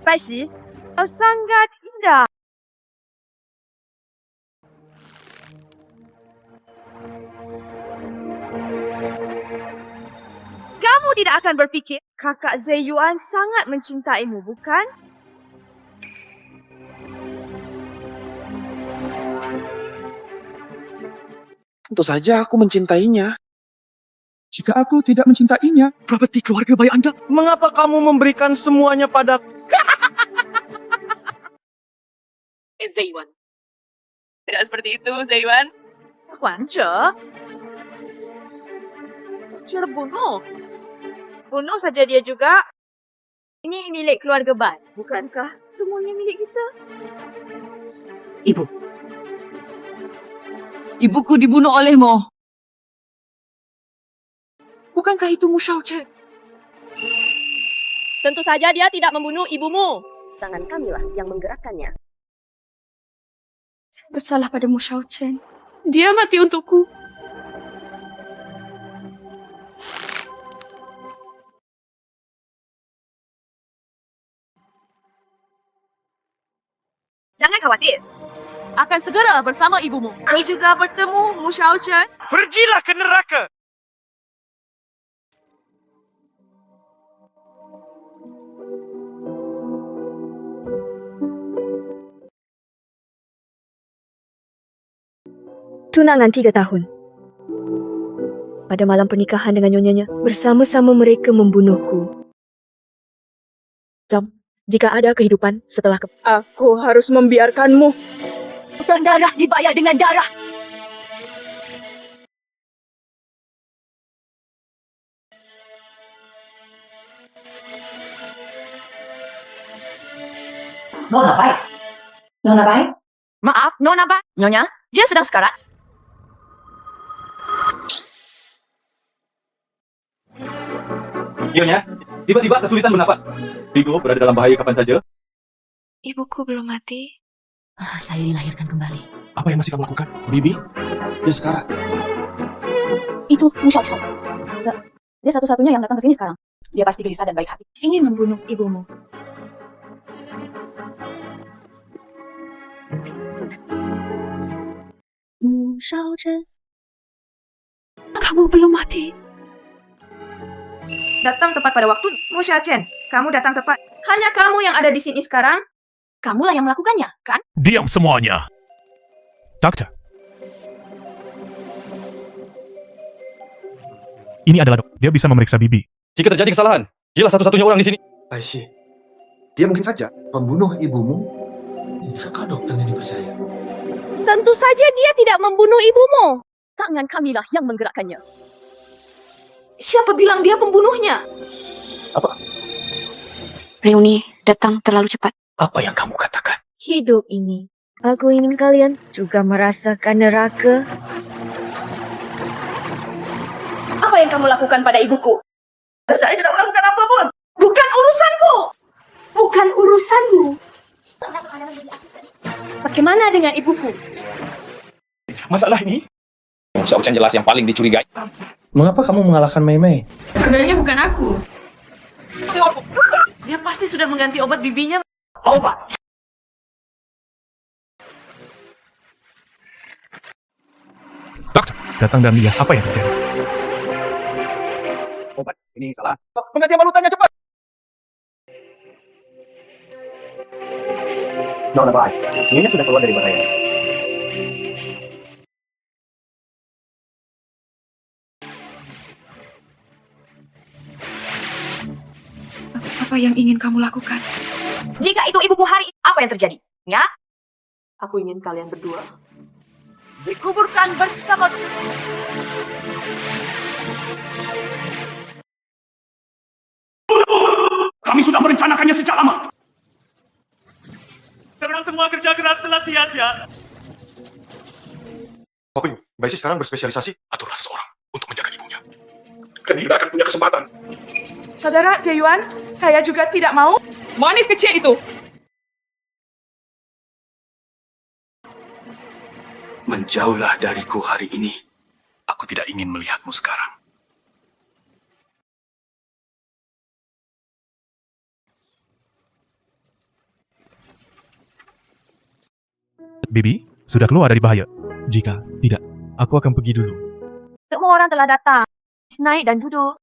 Baisi, sangat indah. Kamu tidak akan berfikir kakak Zeyuan sangat mencintaimu, bukan? Tentu saja aku mencintainya. Jika aku tidak mencintainya, berarti keluarga baik Anda. Mengapa kamu memberikan semuanya padaku? Zeyuan. Tidak seperti itu, Zeyuan. Wanca? Cara bunuh. Bunuh saja dia juga. Ini milik keluarga Bai, bukankah semuanya milik kita? Ibu. Ibuku dibunuh olehmu. Bukankah itu Mu Shaochen? Tentu saja dia tidak membunuh ibumu. Tangan kamilah yang menggerakkannya. Saya bersalah pada Mu Shaochen. Dia mati untukku. Jangan khawatir. Akan segera bersama ibumu. Kau juga bertemu Mu Shaochen. Pergilah ke neraka! Tunangan 3 tahun. Pada malam pernikahan dengan nyonyanya, bersama-sama mereka membunuhku. Jika ada kehidupan setelah Aku harus membiarkanmu. Hutang darah dibayar dengan darah. Nona baik. Nona baik. Maaf, Nona Bai. Nyonya, dia sedang sekarat. Nyonya, tiba-tiba kesulitan bernapas. Bigo berada dalam bahaya kapan saja. Ibuku belum mati. Saya dilahirkan kembali. Apa yang masih kamu lakukan? Bibi, dia sekarat. Itu Mu Shaochen. Dia satu-satunya yang datang ke sini sekarang. Dia pasti gelisah dan baik hati. Ingin membunuh ibumu. Mu Shaochen. Kamu belum mati. Datang tepat pada waktu. Mu Shaochen, kamu datang tepat. Hanya kamu yang ada di sini sekarang. Kamulah yang melakukannya, kan? Diam semuanya. Dokter. Ini adalah dia bisa memeriksa Bibi. Jika terjadi kesalahan, dialah satu-satunya orang di sini. Baisi, dia mungkin saja membunuh ibumu. Bisakah dokternya dipercaya? Tentu saja dia tidak membunuh ibumu. Tangan kamilah yang menggerakkannya. Siapa bilang dia pembunuhnya? Apa? Reuni datang terlalu cepat. Apa yang kamu katakan? Hidup ini, aku ingin kalian juga merasakan neraka. Apa yang kamu lakukan pada ibuku? Saya tidak melakukan apapun. Bukan urusanku. Bukan urusanmu. Bagaimana dengan ibuku? Masalah ini? Mu Shaochen jelas yang paling dicurigai. Mengapa kamu mengalahkan Mei Mei? Sebenarnya bukan aku. Dia pasti sudah mengganti obat bibinya. Obat! Dokter, datang dan lihat apa yang terjadi. Obat ini salah. Penggantian valutannya cepat. Nona baik. Nyonya sudah keluar dari bahaya. Apa yang ingin kamu lakukan? Jika itu ibuku hari, apa yang terjadi? Ya? Aku ingin kalian berdua Dikuburkan bersama. Kami sudah merencanakannya sejak lama. Karena semua kerja keras telah sia-sia. Hoping, Baisi sekarang berspesialisasi Aturlah seseorang untuk menjaga ibunya. Dan tidak akan punya kesempatan. Saudara Zeyuan, saya juga tidak mau. Manis kecil itu. menjauhlah dariku hari ini. Aku tidak ingin melihatmu sekarang. Bibi, sudah keluar dari bahaya. Jika tidak, aku akan pergi dulu. Semua orang telah datang. Naik dan duduk.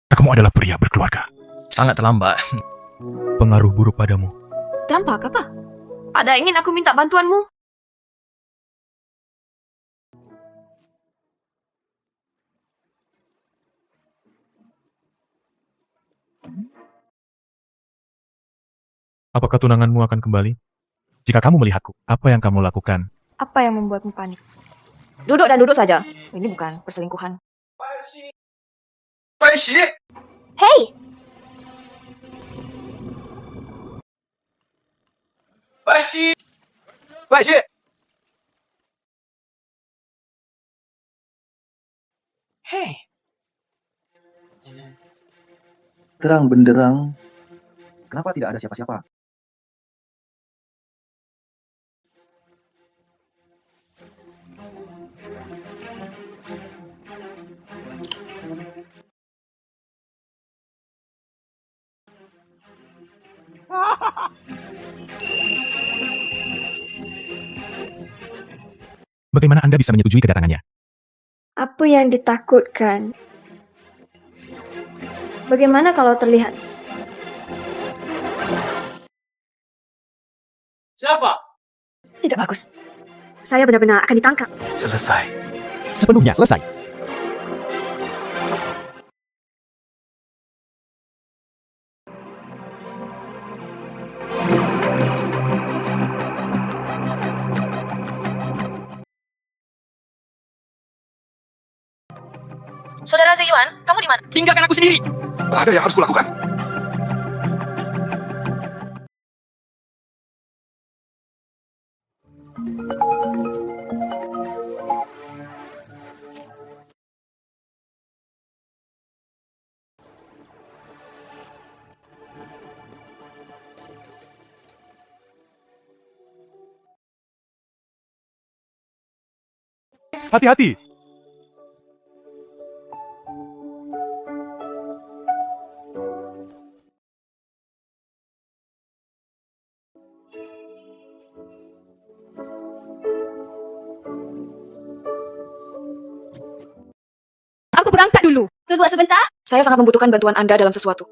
Kamu adalah pria berkeluarga. Sangat terlambat. Pengaruh buruk padamu. Dampak apa? Ada ingin aku minta bantuanmu? Apakah tunanganmu akan kembali? Jika kamu melihatku, apa yang kamu lakukan? Apa yang membuatmu panik? Duduk dan duduk saja. Ini bukan perselingkuhan. Hei! Hei. Terang benderang. Kenapa tidak ada siapa-siapa? Bagaimana Anda bisa menyetujui kedatangannya? Apa yang ditakutkan? Bagaimana kalau terlihat? Siapa? Tidak bagus. Saya benar-benar akan ditangkap. Selesai. Sepenuhnya selesai. Saudara Zeyuan, kamu di mana? Tinggalkan aku sendiri. Ada yang harus kulakukan. Hati-hati. Aku berangkat dulu. Tunggu sebentar. Saya sangat membutuhkan bantuan Anda dalam sesuatu.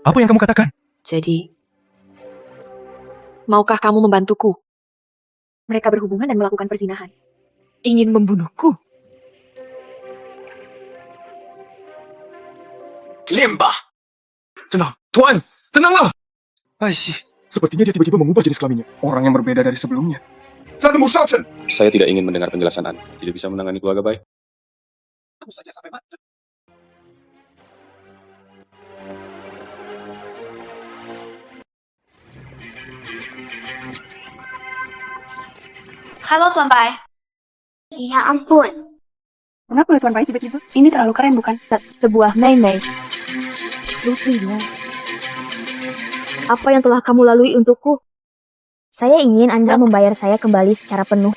Apa yang kamu katakan? Jadi, maukah kamu membantuku? Mereka berhubungan dan melakukan perzinahan. Ingin membunuhku? Lembah. Tenang, Tuan. Tenanglah. Aisyah, Sepertinya dia tiba-tiba mengubah jenis kelaminnya. orang yang berbeda dari sebelumnya. Saya tidak ingin mendengar penjelasan Anda. Tidak bisa menangani keluarga baik. Aku saja sampai mati. Halo Tuan Bai. Ya ampun. Kenapa Tuan Bai tiba-tiba? Ini terlalu keren bukan? Sebuah mei-mei. Lucunya. Apa yang telah kamu lalui untukku? Saya ingin Anda membayar saya kembali secara penuh.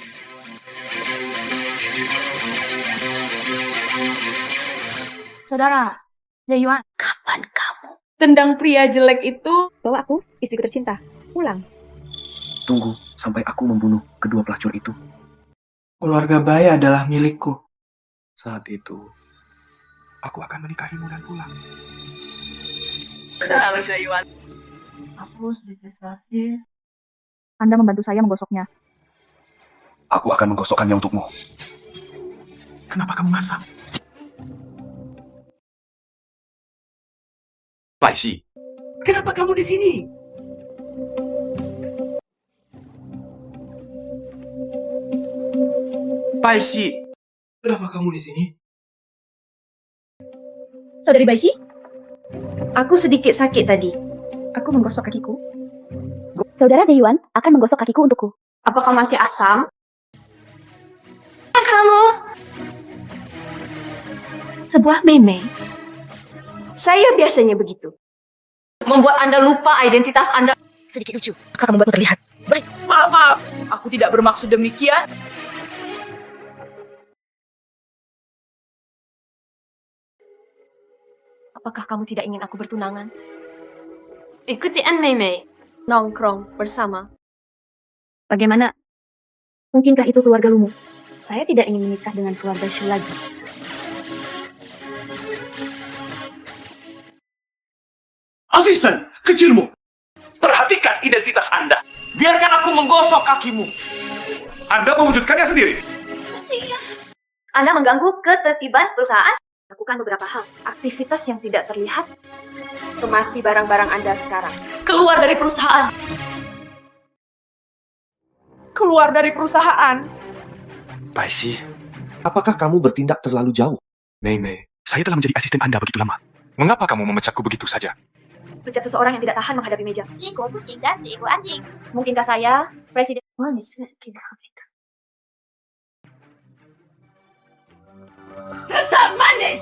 Saudara Zeyuan, kapan kamu? Tendang pria jelek itu. Bawa aku, istriku tercinta. Pulang. Tunggu sampai aku membunuh kedua pelacur itu. Keluarga Bai adalah milikku. Saat itu, aku akan menikahimu dan pulang. Halo Zeyuan. Aku sedikit sakit. Anda membantu saya menggosoknya. Aku akan menggosokkannya untukmu. Kenapa kamu masak? Paisi. Kenapa kamu di sini? Paisi, kenapa kamu di sini? Saudari Baishi, aku sedikit sakit tadi. Aku menggosok kakiku. Saudara Zeyuan akan menggosok kakiku untukku. Apakah masih asam? Kamu? Sebuah meme. Saya biasanya begitu. Membuat Anda lupa identitas Anda. Sedikit lucu. Aku akan membuatmu terlihat. Maaf. Aku tidak bermaksud demikian. Apakah kamu tidak ingin aku bertunangan? Ikuti An Mei Mei. Nongkrong bersama. Bagaimana? Mungkinkah itu keluarga Lumu? Saya tidak ingin menikah dengan keluarga Shu lagi. Asisten kecilmu, perhatikan identitas Anda. Biarkan aku menggosok kakimu. Anda mewujudkannya sendiri. Anda mengganggu ketertiban perusahaan? Lakukan beberapa hal. Aktivitas yang tidak terlihat. Kemasi barang-barang Anda sekarang. Keluar dari perusahaan. Keluar dari perusahaan. Paisi, Apakah kamu bertindak terlalu jauh? Mei Mei, saya telah menjadi asisten Anda begitu lama. Mengapa kamu memecatku begitu saja? Pecat seseorang yang tidak tahan menghadapi meja. Iko kucing dan Iko anjing. Mungkinkah saya, Presiden... Manis, tidak itu. Dasar manis!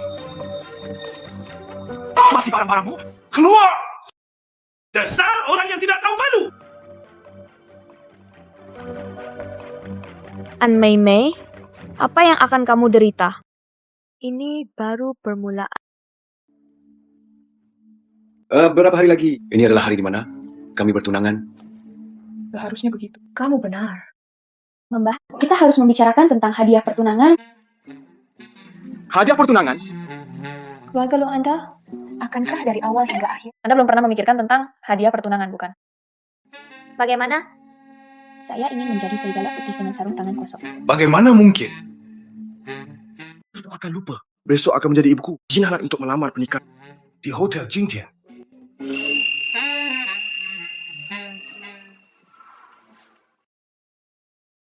Masih barang-barangmu? Keluar! Dasar orang yang tidak tahu malu! An Mei Mei, apa yang akan kamu derita? Ini baru permulaan. Berapa hari lagi? Ini adalah hari di mana kami bertunangan. Seharusnya begitu. Kamu benar. Mbah, kita harus membicarakan tentang hadiah pertunangan. Hadiah pertunangan? Keluarga lo Anda, akankah dari awal hingga akhir? Anda belum pernah memikirkan tentang hadiah pertunangan, bukan? Bagaimana? Saya ingin menjadi serigala putih dengan sarung tangan kosong. Bagaimana mungkin? Aku akan lupa. Besok akan menjadi ibuku. Jinangan untuk melamar pernikahan. Di Hotel Jingtian.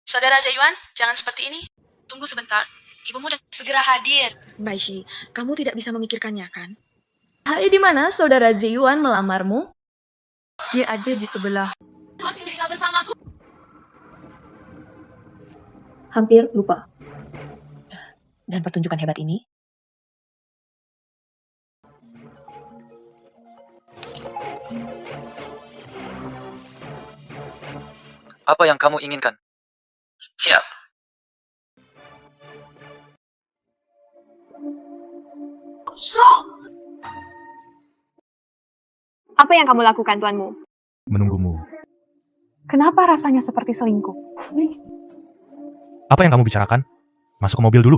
Saudara Zeyuan, jangan seperti ini. Tunggu sebentar. Ibumu sudah segera hadir. Baishi, kamu tidak bisa memikirkannya, kan? Hari di mana saudara Zeyuan melamarmu? Dia ada di sebelah. Masih tinggal bersamaku. Hampir lupa. Dan pertunjukan hebat ini, apa yang kamu inginkan? Siap. apa yang kamu lakukan, tuanmu? Menunggumu. Kenapa rasanya seperti selingkuh? Apa yang kamu bicarakan? Masuk ke mobil dulu.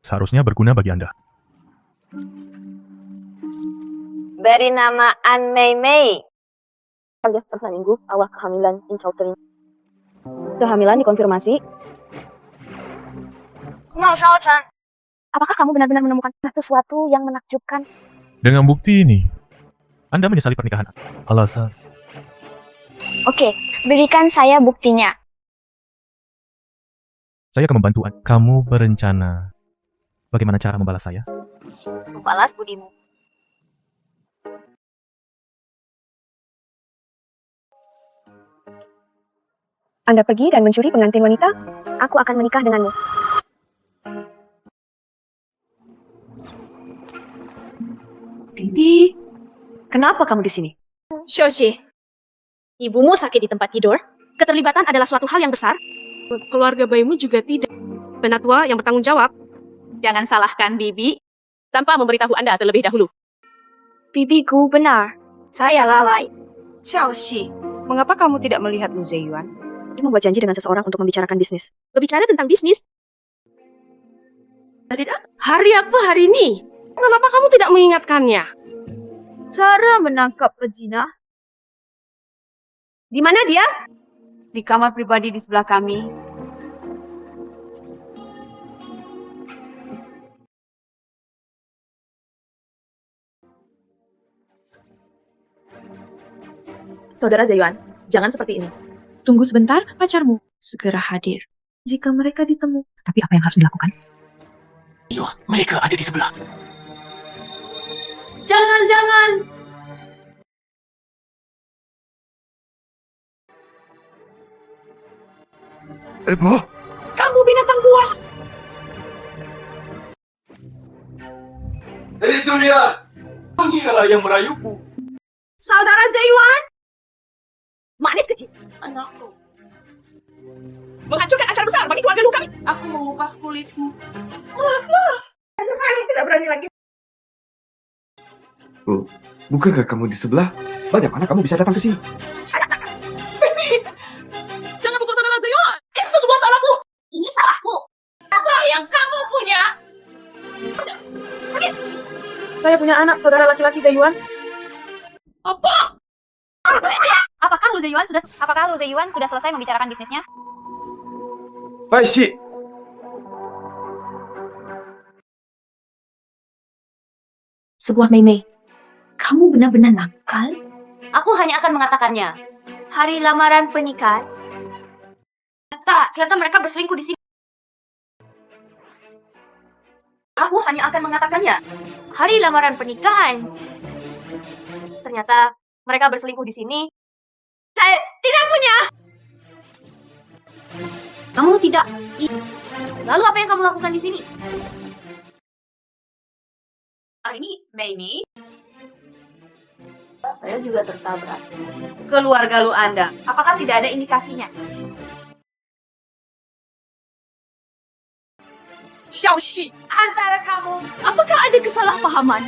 Seharusnya berguna bagi Anda. Beri nama An Mei Mei. Alias setelah minggu, awal kehamilan Incau terima. Kehamilan dikonfirmasi. Apakah kamu benar-benar menemukan sesuatu yang menakjubkan? Dengan bukti ini, Anda menyesali pernikahan. Alasan? Oke, berikan saya buktinya. Saya akan membantu Anda. Kamu berencana bagaimana cara membalas saya? Balas budimu. Anda pergi dan mencuri pengantin wanita? Aku akan menikah denganmu. Bibi, kenapa kamu di sini? Shoshi, ibumu sakit di tempat tidur. Keterlibatan adalah suatu hal yang besar. Keluarga bayimu juga tidak. Penatua yang bertanggung jawab. Jangan salahkan Bibi tanpa memberitahu Anda terlebih dahulu. Bibiku benar. Saya lalai. Xiaoxi, mengapa kamu tidak melihat Lu Zeyuan? Dia membuat janji dengan seseorang untuk membicarakan bisnis. Berbicara tentang bisnis. Hari apa hari ini? Kenapa kamu tidak mengingatkannya? Cara menangkap pezina? Di mana dia? Di kamar pribadi di sebelah kami. Saudara Zeyuan, jangan seperti ini. Tunggu sebentar, pacarmu segera hadir. Jika mereka ditemu. Tapi apa yang harus dilakukan? Iya, mereka ada di sebelah. Jangan. Ibu, Kamu binatang buas. Itu dia. Dialah yang merayuku. Saudara Zeyuan. Manis kecil. Anakku. menghancurkan acara besar bagi keluarga lu kami. Aku mengupas kulitmu. Tidak berani lagi. Oh, bukankah kamu di sebelah? Bagaimana kamu bisa datang ke sini? Jangan pukul saudara Zeyuan. Itu semua salahku. Ini salahmu. Apa yang kamu punya? Saya punya anak, saudara laki-laki Zeyuan. Apa? Apakah Lu Zeyuan sudah selesai membicarakan bisnisnya? Baishi, Sebuah Mei, kamu benar-benar nakal? Aku hanya akan mengatakannya. Hari lamaran pernikahan. Ternyata mereka berselingkuh di sini. Aku hanya akan mengatakannya. Hari lamaran pernikahan. Ternyata mereka berselingkuh di sini. Saya tidak punya. Kamu tidak. Lalu apa yang kamu lakukan di sini? Hari ini, Mei, saya juga tertabrak. Keluarga lu Anda, apakah tidak ada indikasinya? Xiaoxi, Antara kamu, apakah ada kesalahpahaman?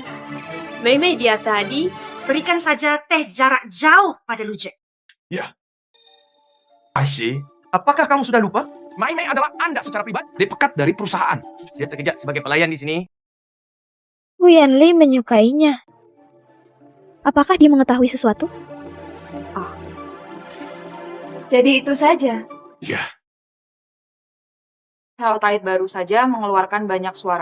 Mei dia tadi. Berikan saja teh jarak jauh pada Lujek. Aishi, apakah kamu sudah lupa? Mei adalah Anda secara pribadi, dekat dari perusahaan. Dia bekerja sebagai pelayan di sini. Wu Yanli menyukainya. Apakah dia mengetahui sesuatu? jadi itu saja. Ya, Hal Tait baru saja mengeluarkan banyak suara.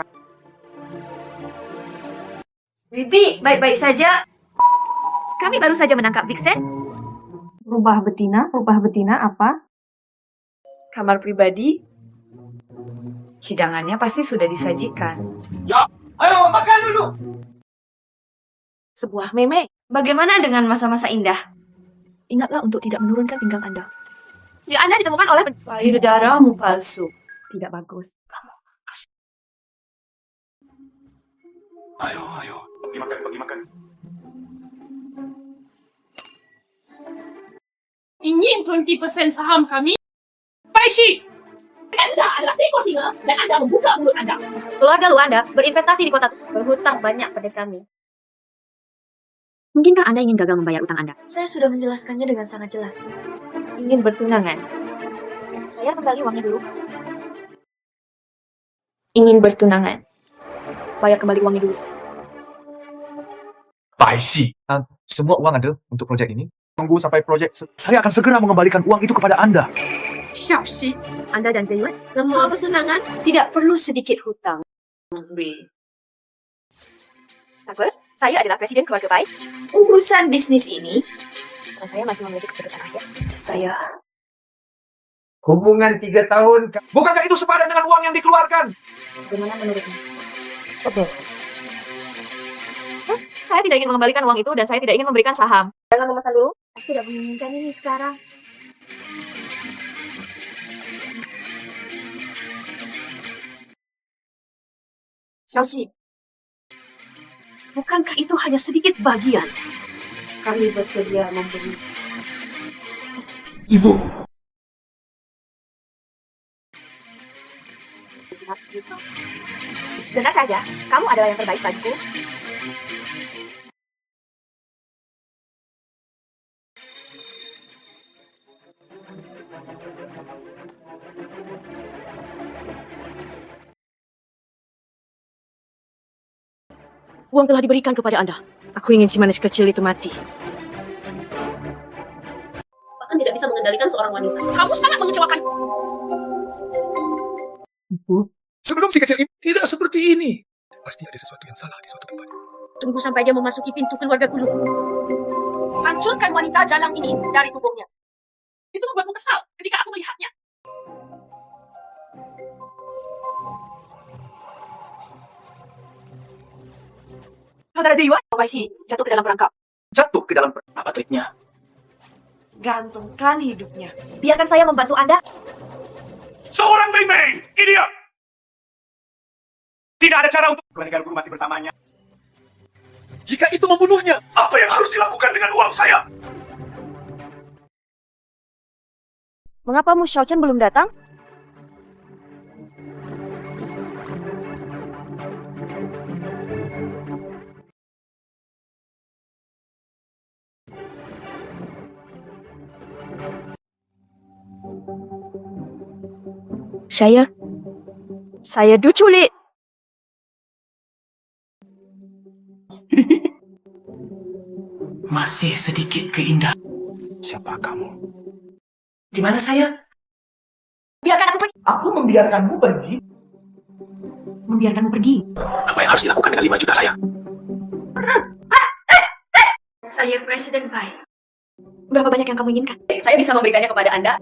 Bibi, baik-baik saja. Kami baru saja menangkap Vixen. Rubah betina apa? Kamar pribadi. Hidangannya pasti sudah disajikan. ayo makan dulu. Sebuah Mei, Bagaimana dengan masa-masa indah? ingatlah untuk tidak menurunkan pinggang Anda. Jika Anda ditemukan oleh Payudaramu palsu. Tidak bagus. Ayo, bagi makan. Ingin 20% saham kami? Paishi! Anda adalah seekor singa dan Anda membuka mulut Anda. keluarga lu Anda berinvestasi di kota, berhutang banyak pada kami. Mungkinkah Anda ingin gagal membayar utang Anda? Saya sudah menjelaskannya dengan sangat jelas. Ingin bertunangan. Bayar kembali uangnya dulu. Ingin bertunangan. Bayar kembali uangnya dulu. Baishi, semua uang ada untuk proyek ini. Tunggu sampai proyek saya akan segera mengembalikan uang itu kepada Anda. Xiaoxi, Anda dan Zeyuan? semua bertunangan tidak perlu sedikit hutang. Sabar, saya adalah presiden keluarga baik. Urusan bisnis ini, Karena saya masih memiliki keputusan akhir. saya Hubungan 3 tahun. Bukankah itu sepadan dengan uang yang dikeluarkan? Bagaimana menurutmu? Saya tidak ingin mengembalikan uang itu dan saya tidak ingin memberikan saham. Jangan memesan dulu. Aku tidak menginginkan ini sekarang. Xiaoxi, bukankah itu hanya sedikit bagian? Kami bersedia memberi. Ibu, Dengar saja, kamu adalah yang terbaik bagiku. Uang telah diberikan kepada Anda. Aku ingin si manis kecil itu mati. bahkan tidak bisa mengendalikan seorang wanita. Kamu sangat mengecewakan. Sebelum si kecil ini tidak seperti ini. Pasti ada sesuatu yang salah di suatu tempat. Tunggu sampai dia memasuki pintu keluarga dulu. Hancurkan wanita jalang ini dari tubuhnya. Itu membuatmu kesal ketika aku melihatnya. Saudara Zeyuan, Baishi jatuh ke dalam perangkap. Jatuh ke dalam apa triknya? Gantungkan hidupnya. Biarkan saya membantu Anda. Seorang Mei, ini dia. Tidak ada cara untuk keluarga guru masih bersamanya. Jika itu membunuhnya, Apa yang harus dilakukan dengan uang saya? Mengapa Mu Xiaochen belum datang? Saya diculik. Masih sedikit keindahan. Siapa kamu? Di mana saya? Biarkan aku pergi. Aku membiarkanmu pergi. Membiarkanmu pergi. Apa yang harus dilakukan dengan 5 juta saya? Saya Presiden Bai. Berapa banyak yang kamu inginkan? Saya bisa memberikannya kepada Anda.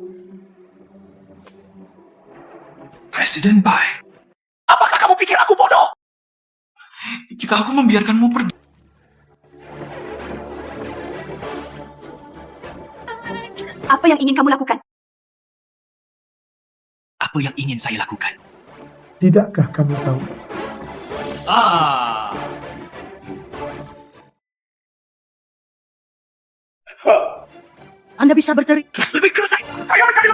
Presiden Bai. Apakah kamu pikir aku bodoh? Jika aku membiarkanmu pergi. Apa yang ingin kamu lakukan? Apa yang ingin saya lakukan? Tidakkah kamu tahu? Anda bisa berterik. Lebih keras saya mencari.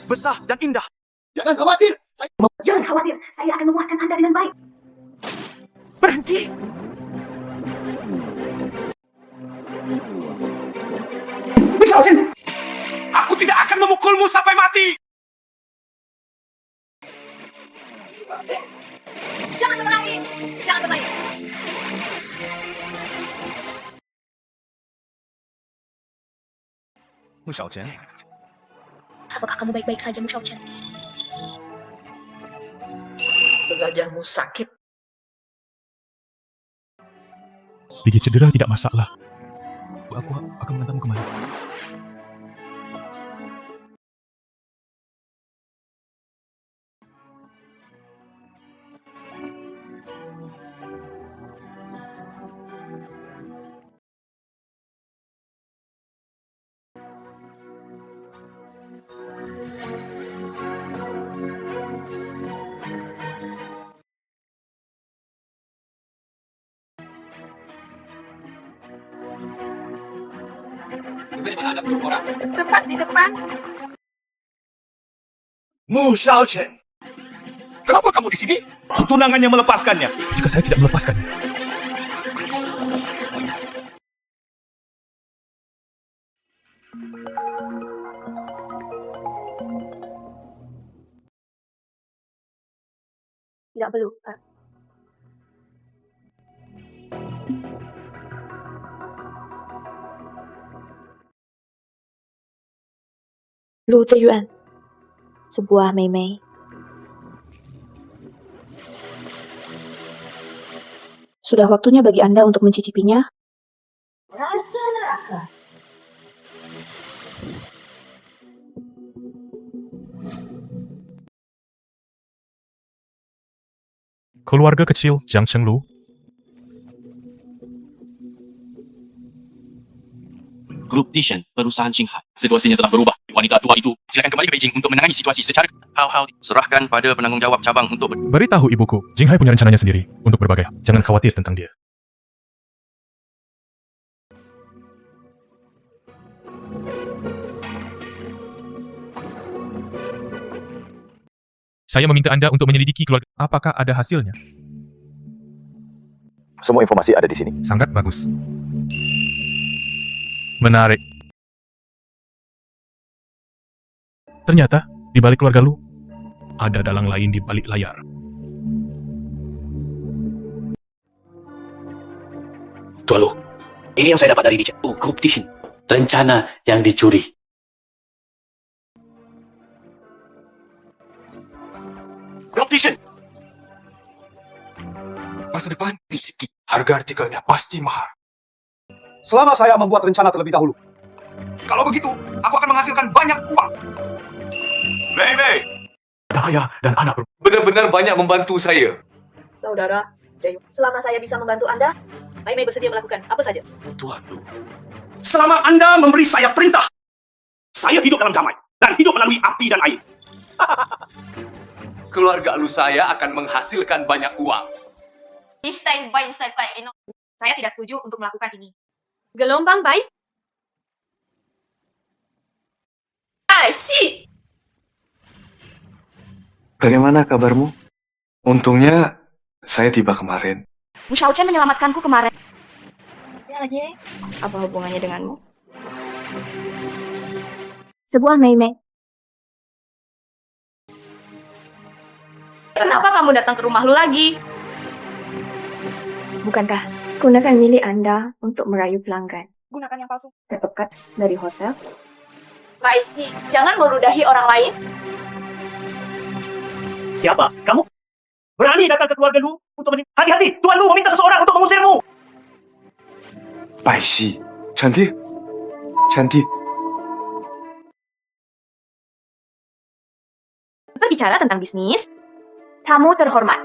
Besar dan indah. Jangan khawatir. Jangan khawatir, saya akan memuaskan Anda dengan baik. Berhenti. Aku tidak akan memukulmu sampai mati. Jangan berlari. Jangan berlari. Mu Xiaochen, Apakah kamu baik-baik saja, Mu Xiaochen? Gajahmu sakit. sedikit cedera tidak masalah. Aku akan mengantarmu kemana? Tepat di depan. Mu Xiaochen. Kenapa kamu di sini? Tunangannya melepaskannya. Jika saya tidak melepaskannya, Tidak perlu. Lu Ziyuan, sebuah mei-mei. Sudah waktunya bagi Anda untuk mencicipinya. Rasa neraka. keluarga kecil Jiang Chenglu. Grup Tishan, perusahaan Xinghai. Situasinya telah berubah. Wanita tua itu silakan kembali ke Beijing untuk menangani situasi secara hal-hal. Serahkan pada penanggung jawab cabang untuk Beritahu ibuku, Jinghai punya rencananya sendiri untuk berbagai hal. Jangan khawatir tentang dia. Saya meminta Anda untuk menyelidiki keluarga. Apakah ada hasilnya? Semua informasi ada di sini. Sangat bagus. Menarik. Ternyata, di balik keluarga Lu, ada dalang lain di balik layar. Tuan Lu, ini yang saya dapat dari Grup Tishan. Rencana yang dicuri. Grup Tishan. Masa depan Tisiki. Harga artikelnya pasti mahal. Selama saya membuat rencana terlebih dahulu. Kalau begitu, aku akan menghasilkan banyak uang. Mei-Mei. Ayah dan anak Benar-benar banyak membantu saya. Saudara Jayu, selama saya bisa membantu Anda, Mei-Mei bersedia melakukan apa saja. Tuan Lu, selama Anda memberi saya perintah, saya hidup dalam damai dan hidup melalui api dan air. Keluarga Lu saya akan menghasilkan banyak uang. Saya tidak setuju untuk melakukan ini. Gelombang baik. Si! Bagaimana kabarmu? Untungnya saya tiba kemarin. Bu Xiao Chen menyelamatkanku kemarin. Ya lagi, apa hubungannya denganmu? Sebuah Mei. Kenapa kamu datang ke rumah lu lagi? Bukankah gunakan milik Anda untuk merayu pelanggan? Gunakan yang palsu. Terpekat dari hotel. Mbak Isi, jangan meludahi orang lain. Siapa? Kamu? Berani datang ke keluarga Lu untuk hati-hati, Tuan Lu meminta seseorang untuk mengusirmu. Baisi, cantik. Cantik. Berbicara tentang bisnis, kamu terhormat.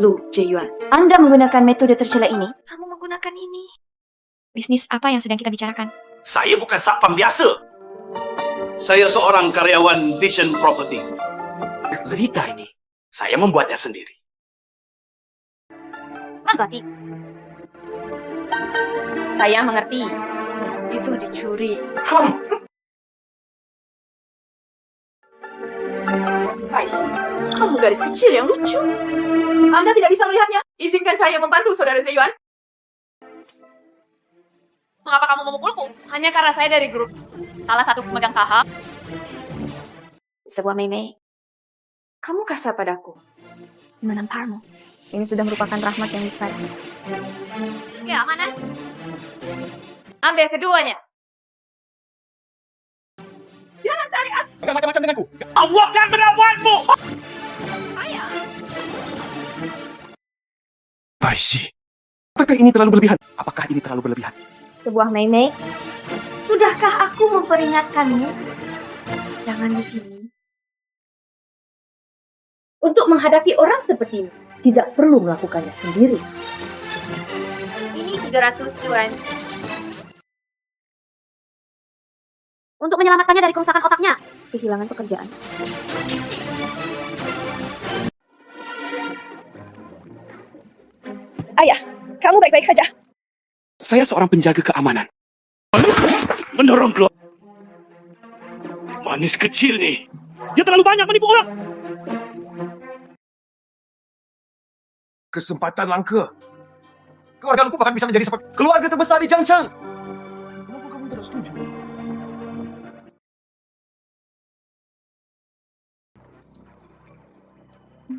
Lu Zeyuan, Anda menggunakan metode tercela ini. Kamu menggunakan ini. Bisnis apa yang sedang kita bicarakan? Saya bukan satpam biasa. Saya seorang karyawan Vision Property. Berita ini, saya membuatnya sendiri. Mengerti. Saya mengerti. Itu dicuri. Aishi, kamu garis kecil yang lucu. Anda tidak bisa melihatnya. Izinkan saya membantu saudara Zeyuan. Mengapa kamu memukulku? Hanya karena saya dari grup salah satu pemegang saham. Sebuah Mei. Kamu kasar padaku. Menamparmu. Ini sudah merupakan rahmat yang besar. Ya, mana? Ambil keduanya. Jangan tarik aku. Bukan macam-macam denganku. Allah akan melawanmu. Ayah. Baisi, apakah ini terlalu berlebihan? Apakah ini terlalu berlebihan? Sebuah Mei. Sudahkah aku memperingatkanmu? Jangan di sini. Untuk menghadapi orang seperti ini, tidak perlu melakukannya sendiri. Ini 300 yuan. Untuk menyelamatkannya dari kerusakan otaknya. Kehilangan pekerjaan. Ayah, kamu baik-baik saja. Saya seorang penjaga keamanan. Mendorong keluar. Manis kecil nih. Dia terlalu banyak menipu orang. Kesempatan langka. Keluarga Luku bahkan bisa menjadi seperti keluarga terbesar di Changcheng. Kenapa kamu tidak setuju?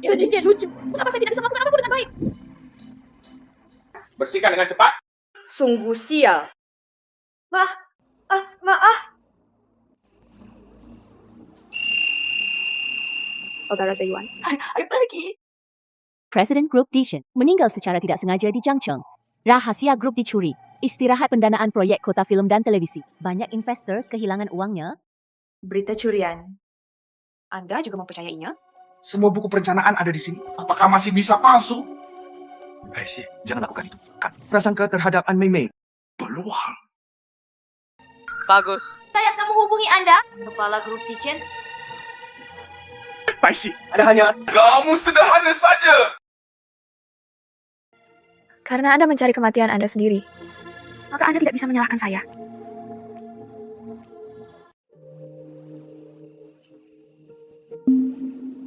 Sedikit lucu. Kenapa saya tidak bisa melakukan apapun dengan baik? Bersihkan dengan cepat. Sungguh sial. Maaf. Saudara Zeyuan. Ayo pergi. Presiden Grup Dishen meninggal secara tidak sengaja di Changcheng. Rahasia grup dicuri. Istirahat pendanaan proyek kota film dan televisi. Banyak investor kehilangan uangnya. Berita curian. Anda juga mempercayainya? Semua buku perencanaan ada di sini. Apakah masih bisa palsu? Baisi, jangan lakukan itu. Kan prasangka terhadap An Mei. Peluang. Bagus. Saya akan menghubungi Anda, Kepala Grup Kitchen. Baisi. Ada hanya kamu sederhana saja. Karena Anda mencari kematian Anda sendiri, maka Anda tidak bisa menyalahkan saya.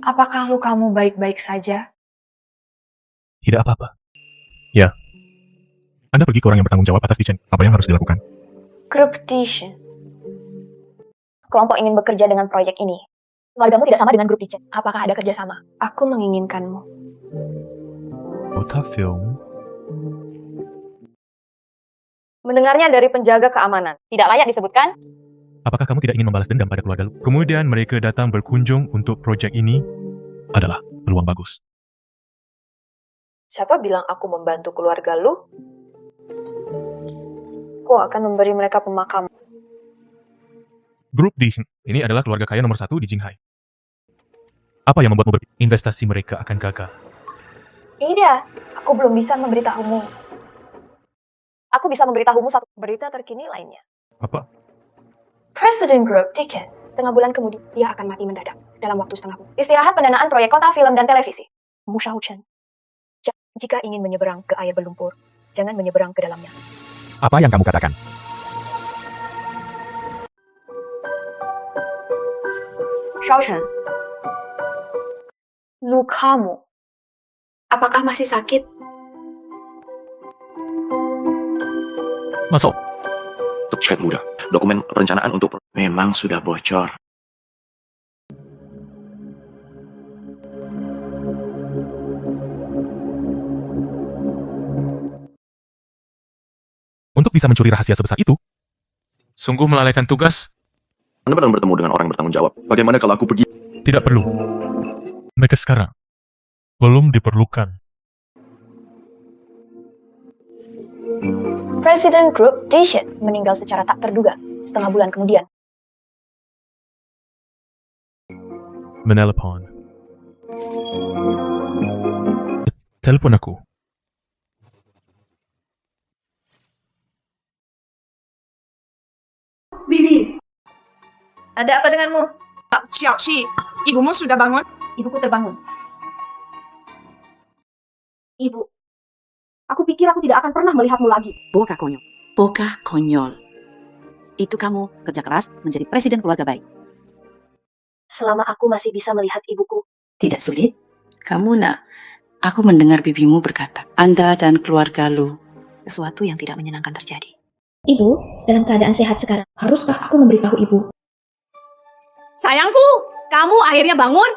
Apakah lukamu baik-baik saja? Tidak apa-apa. Ya. Anda pergi ke orang yang bertanggung jawab atas Dishen. Apa yang harus dilakukan? Grup Dishen. Kelompok ingin bekerja dengan proyek ini. Keluargamu tidak sama dengan grup Dishen. Apakah ada kerjasama? Aku menginginkanmu. Kota film. Mendengarnya dari penjaga keamanan. Tidak layak disebutkan? Apakah kamu tidak ingin membalas dendam pada keluarga lu? Kemudian mereka datang berkunjung untuk proyek ini adalah peluang bagus. Siapa bilang aku membantu keluarga lu? Aku akan memberi mereka pemakaman. Grup Dishen ini adalah keluarga kaya nomor 1 di Jinghai. Apa yang membuatmu berpikir investasi mereka akan gagal? Ini dia. Aku belum bisa memberitahumu. Aku bisa memberitahumu satu berita terkini lainnya. Apa? Presiden Grup Dishen. Setengah bulan kemudian, dia akan mati mendadak dalam waktu setengah bulan. Istirahat pendanaan proyek kota film dan televisi. Mu Xiaochen. Jika ingin menyeberang ke air berlumpur, jangan menyeberang ke dalamnya. Apa yang kamu katakan? Shao Chen, lukamu. Apakah masih sakit? Masuk. Untuk chat muda, dokumen perencanaan untuk memang sudah bocor. Untuk bisa mencuri rahasia sebesar itu, sungguh melalaikan tugas. Anda sedang bertemu dengan orang yang bertanggung jawab. Bagaimana kalau aku pergi? Tidak perlu. Mereka sekarang belum diperlukan. Presiden grup Dishit meninggal secara tak terduga setengah bulan kemudian. Menelepon. Telepon aku. Bibi, Ada apa denganmu? Xiaoxi, ibumu sudah bangun? Ibuku terbangun. Ibu, aku pikir aku tidak akan pernah melihatmu lagi. Boka konyol. Boka konyol. Itu kamu kerja keras menjadi presiden keluarga baik. Selama aku masih bisa melihat ibuku. Tidak sulit. Kamu nak, aku mendengar bibimu berkata, Anda dan keluarga lu, sesuatu yang tidak menyenangkan terjadi. Ibu, dalam keadaan sehat sekarang. Haruskah aku memberitahu ibu? Sayangku, kamu akhirnya bangun.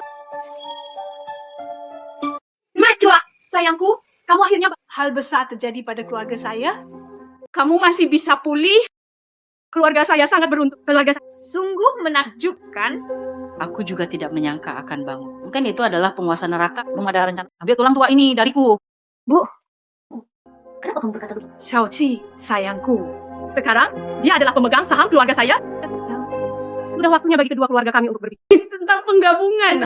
Najwa, sayangku, kamu akhirnya Hal besar terjadi pada keluarga saya. Kamu masih bisa pulih. Keluarga saya sangat beruntung. Keluarga saya sungguh menakjubkan. Aku juga tidak menyangka akan bangun. Mungkin itu adalah penguasa neraka. Belum ada rencana. Ambil tulang tua ini dariku. Bu, kenapa kamu berkata begitu? Xiaoqi, sayangku. Sekarang, dia adalah pemegang saham keluarga saya. Sudah waktunya bagi kedua keluarga kami untuk berbicara tentang penggabungan.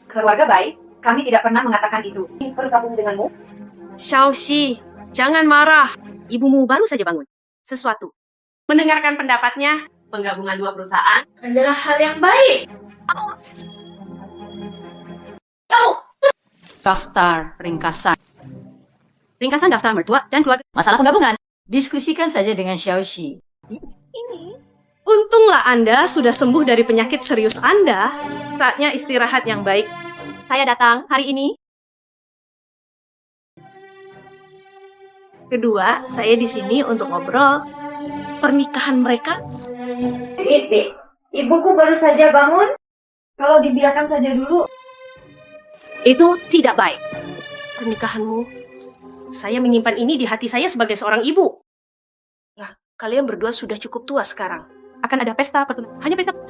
Keluarga baik, kami tidak pernah mengatakan itu. Bergabung denganmu? Xiaoxi, jangan marah. Ibumu baru saja bangun. Sesuatu. Mendengarkan pendapatnya, penggabungan dua perusahaan Adalah hal yang baik. Daftar ringkasan. Ringkasan daftar mertua dan keluarga. Masalah penggabungan. Diskusikan saja dengan Xiaoxi. Untunglah Anda sudah sembuh dari penyakit serius Anda. Saatnya istirahat yang baik. Saya datang hari ini. Kedua, saya di sini untuk ngobrol pernikahan mereka. Ibuku baru saja bangun. Kalau dibiarkan saja dulu. Itu tidak baik. Pernikahanmu. Saya menyimpan ini di hati saya sebagai seorang ibu. Nah, kalian berdua sudah cukup tua sekarang. Akan ada pesta pertunangan.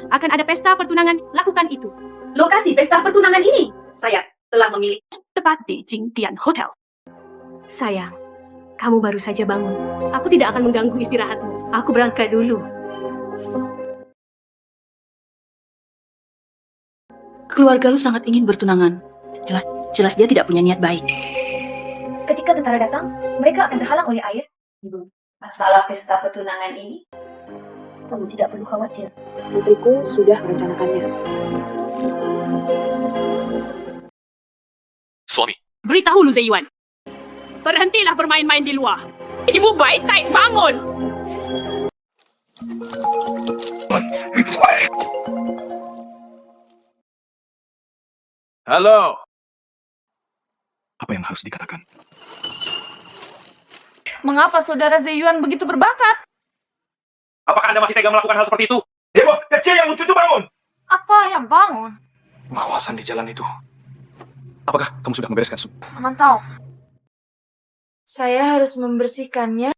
Akan ada pesta pertunangan. Lakukan itu. Lokasi pesta pertunangan ini saya telah memilih tepat di Jingtian Hotel. Sayang, kamu baru saja bangun. Aku tidak akan mengganggu istirahatmu. Aku berangkat dulu. Keluarga lu sangat ingin bertunangan. Jelas dia tidak punya niat baik. Ketika tentara datang, mereka akan terhalang oleh air. Ibu, masalah pesta pertunangan ini, kamu tidak perlu khawatir. Putriku sudah merencanakannya. Suami. beritahu Lu Zeyuan. Berhentilah bermain-main di luar. Ibu baik tak bangun. Halo. Apa yang harus dikatakan? Mengapa saudara Zeyuan begitu berbakat? Apakah Anda masih tega melakukan hal seperti itu? Ibu kecil yang lucu itu bangun. Apa yang bangun? Pengawasan di jalan itu. Apakah kamu sudah membereskan? Mantau. Saya harus membersihkannya.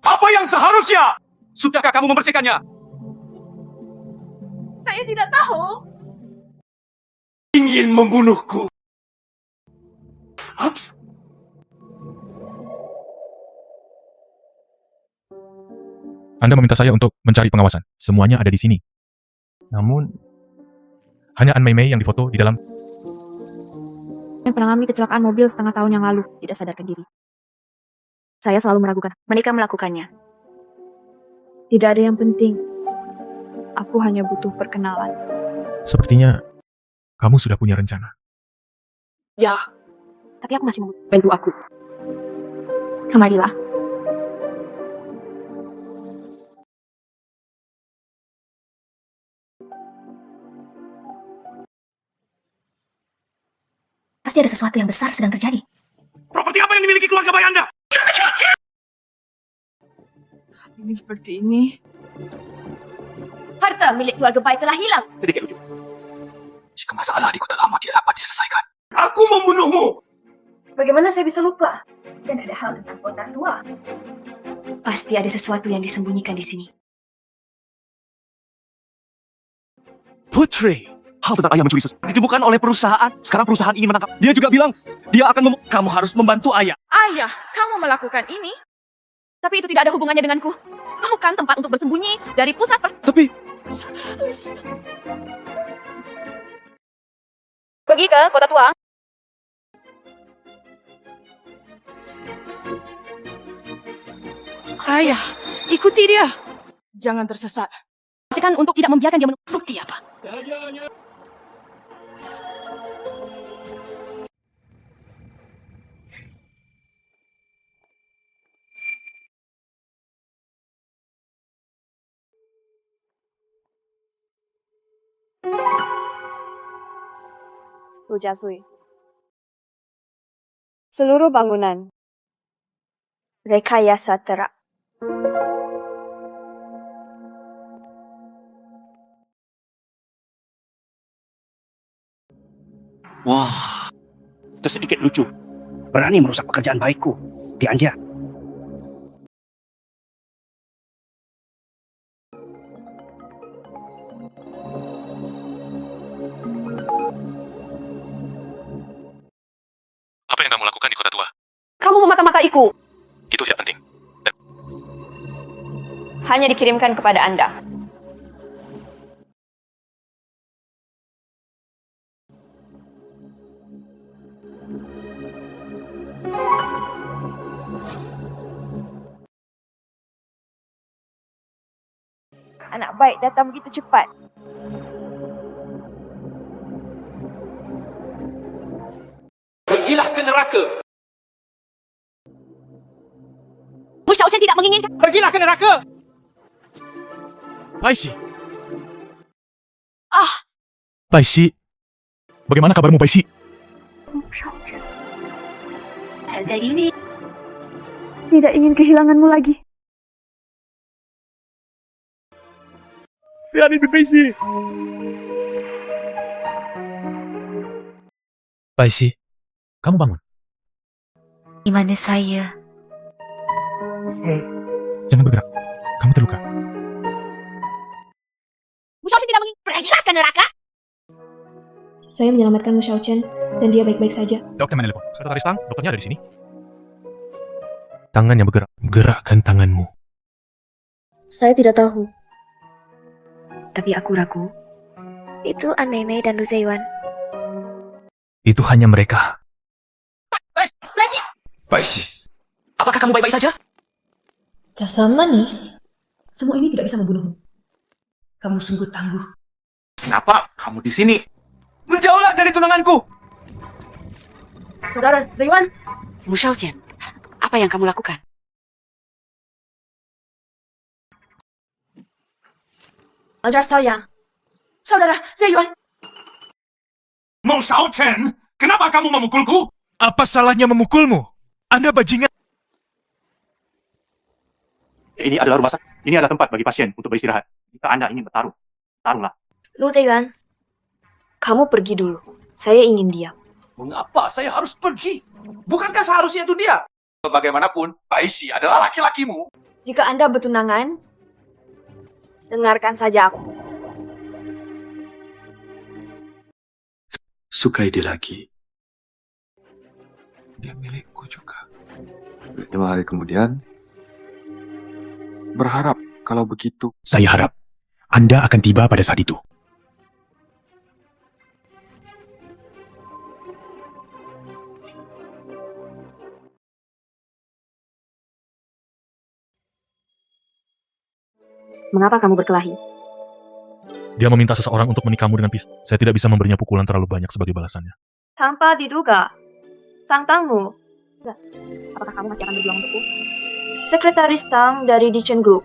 Apa yang seharusnya? Sudahkah kamu membersihkannya? Saya tidak tahu. Ingin membunuhku. Haps. Anda meminta saya untuk mencari pengawasan. Semuanya ada di sini. Namun, hanya An Mei Mei yang difoto di dalam. Yang pernah mengalami kecelakaan mobil setengah tahun yang lalu. Tidak sadarkan diri. Saya selalu meragukan. Mereka melakukannya. Tidak ada yang penting. Aku hanya butuh perkenalan. Sepertinya, kamu sudah punya rencana. Ya, tapi aku masih mau bantu aku. Kemarilah. Pasti ada sesuatu yang besar sedang terjadi. Properti apa yang dimiliki keluarga bayi Anda? Ini seperti ini. Harta milik keluarga bayi telah hilang. Sedikit lucu. Jika masalah di kota lama tidak dapat diselesaikan, Aku membunuhmu. Bagaimana saya bisa lupa? Dan ada hal tentang kota tua. Pasti ada sesuatu yang disembunyikan di sini. Putri, hal tentang ayah mencuri susu itu bukan oleh perusahaan. Sekarang perusahaan ingin menangkap. Dia juga bilang dia akan kamu harus membantu ayah. Ayah, kamu melakukan ini? Tapi itu tidak ada hubungannya denganku. Kamu kan tempat untuk bersembunyi dari pusat Tapi Pergi ke kota tua. Ayah, ikuti dia. Jangan tersesat. Pastikan untuk tidak membiarkan dia menemukan bukti apa. Lu Jasui. Seluruh bangunan rekayasa terak. wah, itu sedikit lucu. Berani merusak pekerjaan baikku. Dianja. Apa yang kamu lakukan di kota tua? Kamu memata-mataiku. Itu tidak penting. Hanya dikirimkan kepada Anda. Anak baik datang begitu cepat. Pergilah ke neraka. Mu Xiaochen tidak menginginkan. Pergilah ke neraka. Baisi. Ah, Baisi. Bagaimana kabarmu, Baisi? Helga ini. Tidak ingin kehilanganmu lagi. Ya, ini Baisi. Baisi, kamu bangun. Di mana saya? Jangan bergerak. Kamu terluka. Mu Xiaochen tidak menginginkan. Pergilah ke neraka. Saya menyelamatkan Mu Xiaochen dan dia baik-baik saja. Dokter mana telepon? Sekretaris Tang, dokternya ada di sini. Tangan yang bergerak. Gerakkan tanganmu. Saya tidak tahu. Tapi aku ragu. Itu An Mei Mei dan Lu Zeyuan. Itu hanya mereka. Baisi. Baisi. Apakah kamu baik-baik saja? Jasa manis. Semua ini tidak bisa membunuhmu. Kamu sungguh tangguh. Kenapa kamu di sini? Menjauhlah dari tunanganku. Saudara Zeyuan, Mu Xiaochen, apa yang kamu lakukan? ajar saya. Saudara Zeyuan. Mu Xiaochen, kenapa kamu memukulku? Apa salahnya memukulmu? Anda bajingan. Ini adalah rumah sakit. Ini adalah tempat bagi pasien untuk beristirahat. Jika Anda ingin bertarung, tarunglah. Lu Zeyuan, kamu pergi dulu. Saya ingin diam. Mengapa saya harus pergi? Bukankah seharusnya itu dia? Bagaimanapun, Baisi adalah laki-lakimu. Jika Anda bertunangan, dengarkan saja aku. Sukai dia lagi. Dia milikku juga. 5 hari kemudian, berharap kalau begitu. Saya harap Anda akan tiba pada saat itu. Mengapa kamu berkelahi? Dia meminta seseorang untuk menikahmu dengan pistol. Saya tidak bisa memberinya pukulan terlalu banyak sebagai balasannya. Tanpa diduga. Tantangmu. Apakah kamu masih akan berjuang untukku? Sekretaris Tang dari Dichen Group.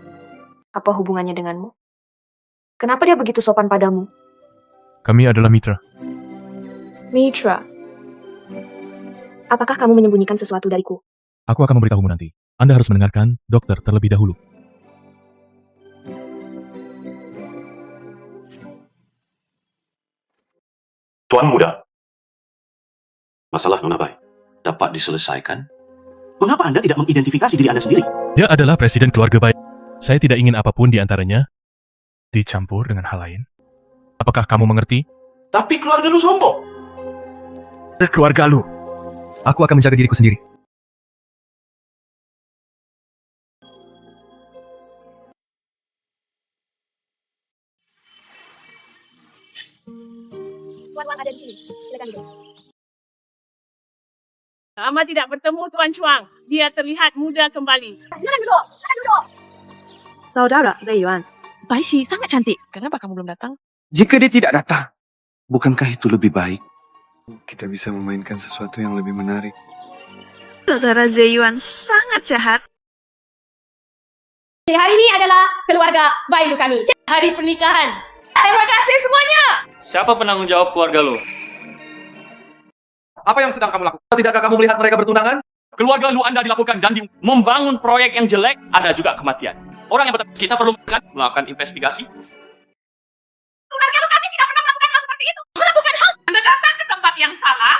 Apa hubungannya denganmu? Kenapa dia begitu sopan padamu? Kami adalah mitra. Mitra. Apakah kamu menyembunyikan sesuatu dariku? Aku akan memberitahumu nanti. Anda harus mendengarkan dokter terlebih dahulu. Tuan muda, masalah Nona Bai dapat diselesaikan? Mengapa Anda tidak mengidentifikasi diri Anda sendiri? Dia adalah presiden keluarga baik. Saya tidak ingin apapun di antaranya dicampur dengan hal lain. Apakah kamu mengerti? Tapi keluarga lu sombong. Keluarga lu. Aku akan menjaga diriku sendiri. Tuan ada di sini. Silakan duduk. Lama tidak bertemu Tuan Chuang. Dia terlihat muda kembali. Silakan duduk. Silakan duduk. Saudara Zeyuan, Bai Shi sangat cantik. Kenapa kamu belum datang? Jika dia tidak datang, Bukankah itu lebih baik? kita bisa memainkan sesuatu yang lebih menarik. Saudara Zeyuan sangat jahat. Hari ini adalah keluarga bayi kami. Hari pernikahan. Terima kasih semuanya. Siapa penanggung jawab keluarga lu? Apa yang sedang kamu lakukan? Tidakkah kamu melihat mereka bertunangan? Keluarga lu Anda dilaporkan dan membangun proyek yang jelek, ada juga kematian. Orang yang kita perlu melakukan investigasi. Keluarga kami tidak pernah melakukan hal seperti itu. Melakukan hal. Anda datang ke tempat yang salah.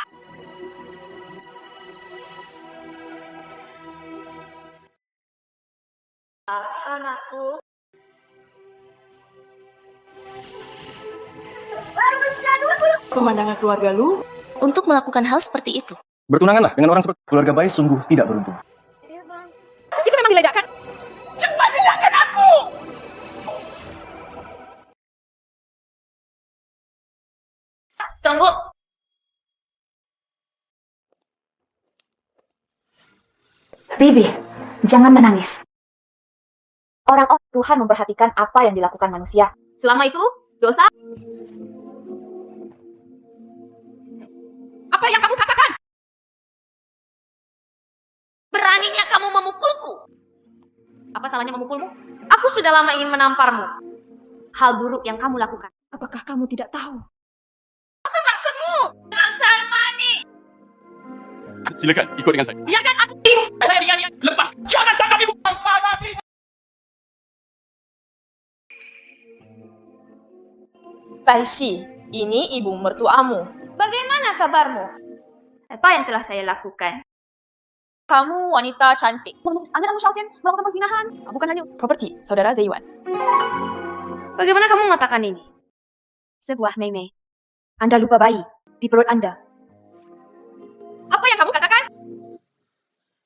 Anakku. Pemandangan keluarga lu Untuk melakukan hal seperti itu. Bertunanganlah dengan orang seperti keluarga bayi sungguh tidak beruntung. itu memang diledakkan. Cepat tinggalkan aku. Tunggu. Bibi, jangan menangis. Orang-orang Tuhan memperhatikan apa yang dilakukan manusia. Selama itu, dosa. Apa yang kamu katakan? Beraninya kamu memukulku. Apa salahnya memukulmu? Aku sudah lama ingin menamparmu. Hal buruk yang kamu lakukan. Apakah kamu tidak tahu? Apa maksudmu? Dasar manis. Silakan ikut dengan saya. Biarkan aku. Saya dengan Lepas, jangan tangkap ibu. Bai Shi, ini ibu mertuamu. Bagaimana kabarmu? Apa yang telah saya lakukan? Kamu wanita cantik. Anda dan Xiao Jian melakukan perzinahan. Bukan hanya properti saudara Zeyuan. Bagaimana kamu mengatakan ini? Sebuah meme. Anda lupa bayi di perut Anda. Apa yang kamu katakan?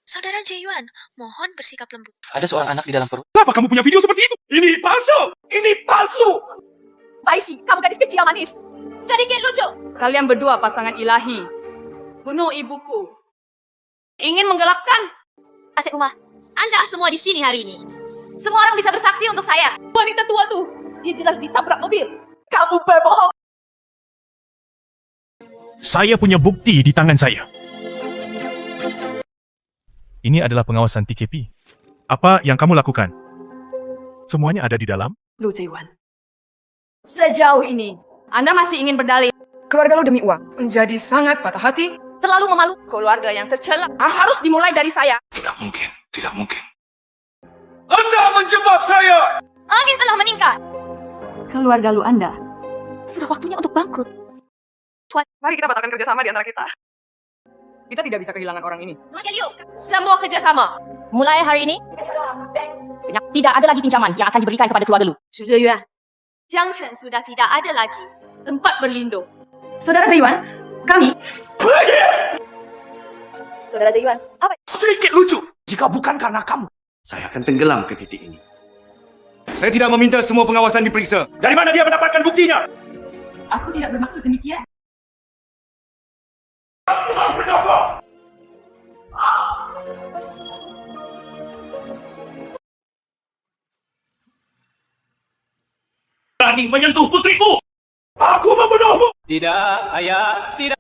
Saudara Zeyuan, mohon bersikap lembut. Ada seorang anak di dalam perut. Kenapa kamu punya video seperti itu? Ini palsu! Ini palsu! Bai Shi, kamu gadis kecil yang manis. Sedikit lucu. Kalian berdua pasangan ilahi. bunuh ibuku. Ingin menggelapkan aset rumah. Anda semua di sini hari ini. Semua orang bisa bersaksi untuk saya. Wanita tua tuh, dia jelas ditabrak mobil. Kamu berbohong. Saya punya bukti di tangan saya. Ini adalah pengawasan TKP. Apa yang kamu lakukan? Semuanya ada di dalam? Lu Zeyuan. Sejauh ini, Anda masih ingin berdalih. Keluarga lu demi uang menjadi sangat patah hati. Terlalu memalu. Keluarga yang tercela harus dimulai dari saya. Tidak mungkin, tidak mungkin. Anda menjebak saya! Angin telah meningkat. Keluarga lu Anda. Sudah waktunya untuk bangkrut. Mari kita batalkan kerjasama di antara kita. Kita tidak bisa kehilangan orang ini. Semua kerjasama. Mulai hari ini, tidak ada lagi pinjaman yang akan diberikan kepada keluarga lu. Sudah ya. Jiang Chen sudah tidak ada lagi tempat berlindung. Saudara Zeyuan, kami. Saudara Zeyuan, apa? Sedikit lucu. Jika bukan karena kamu, saya akan tenggelam ke titik ini. Saya tidak meminta semua pengawasan diperiksa. Dari mana dia mendapatkan buktinya? Aku tidak bermaksud demikian. Berani menyentuh putriku! Aku membunuhmu! Tidak, ayah, tidak.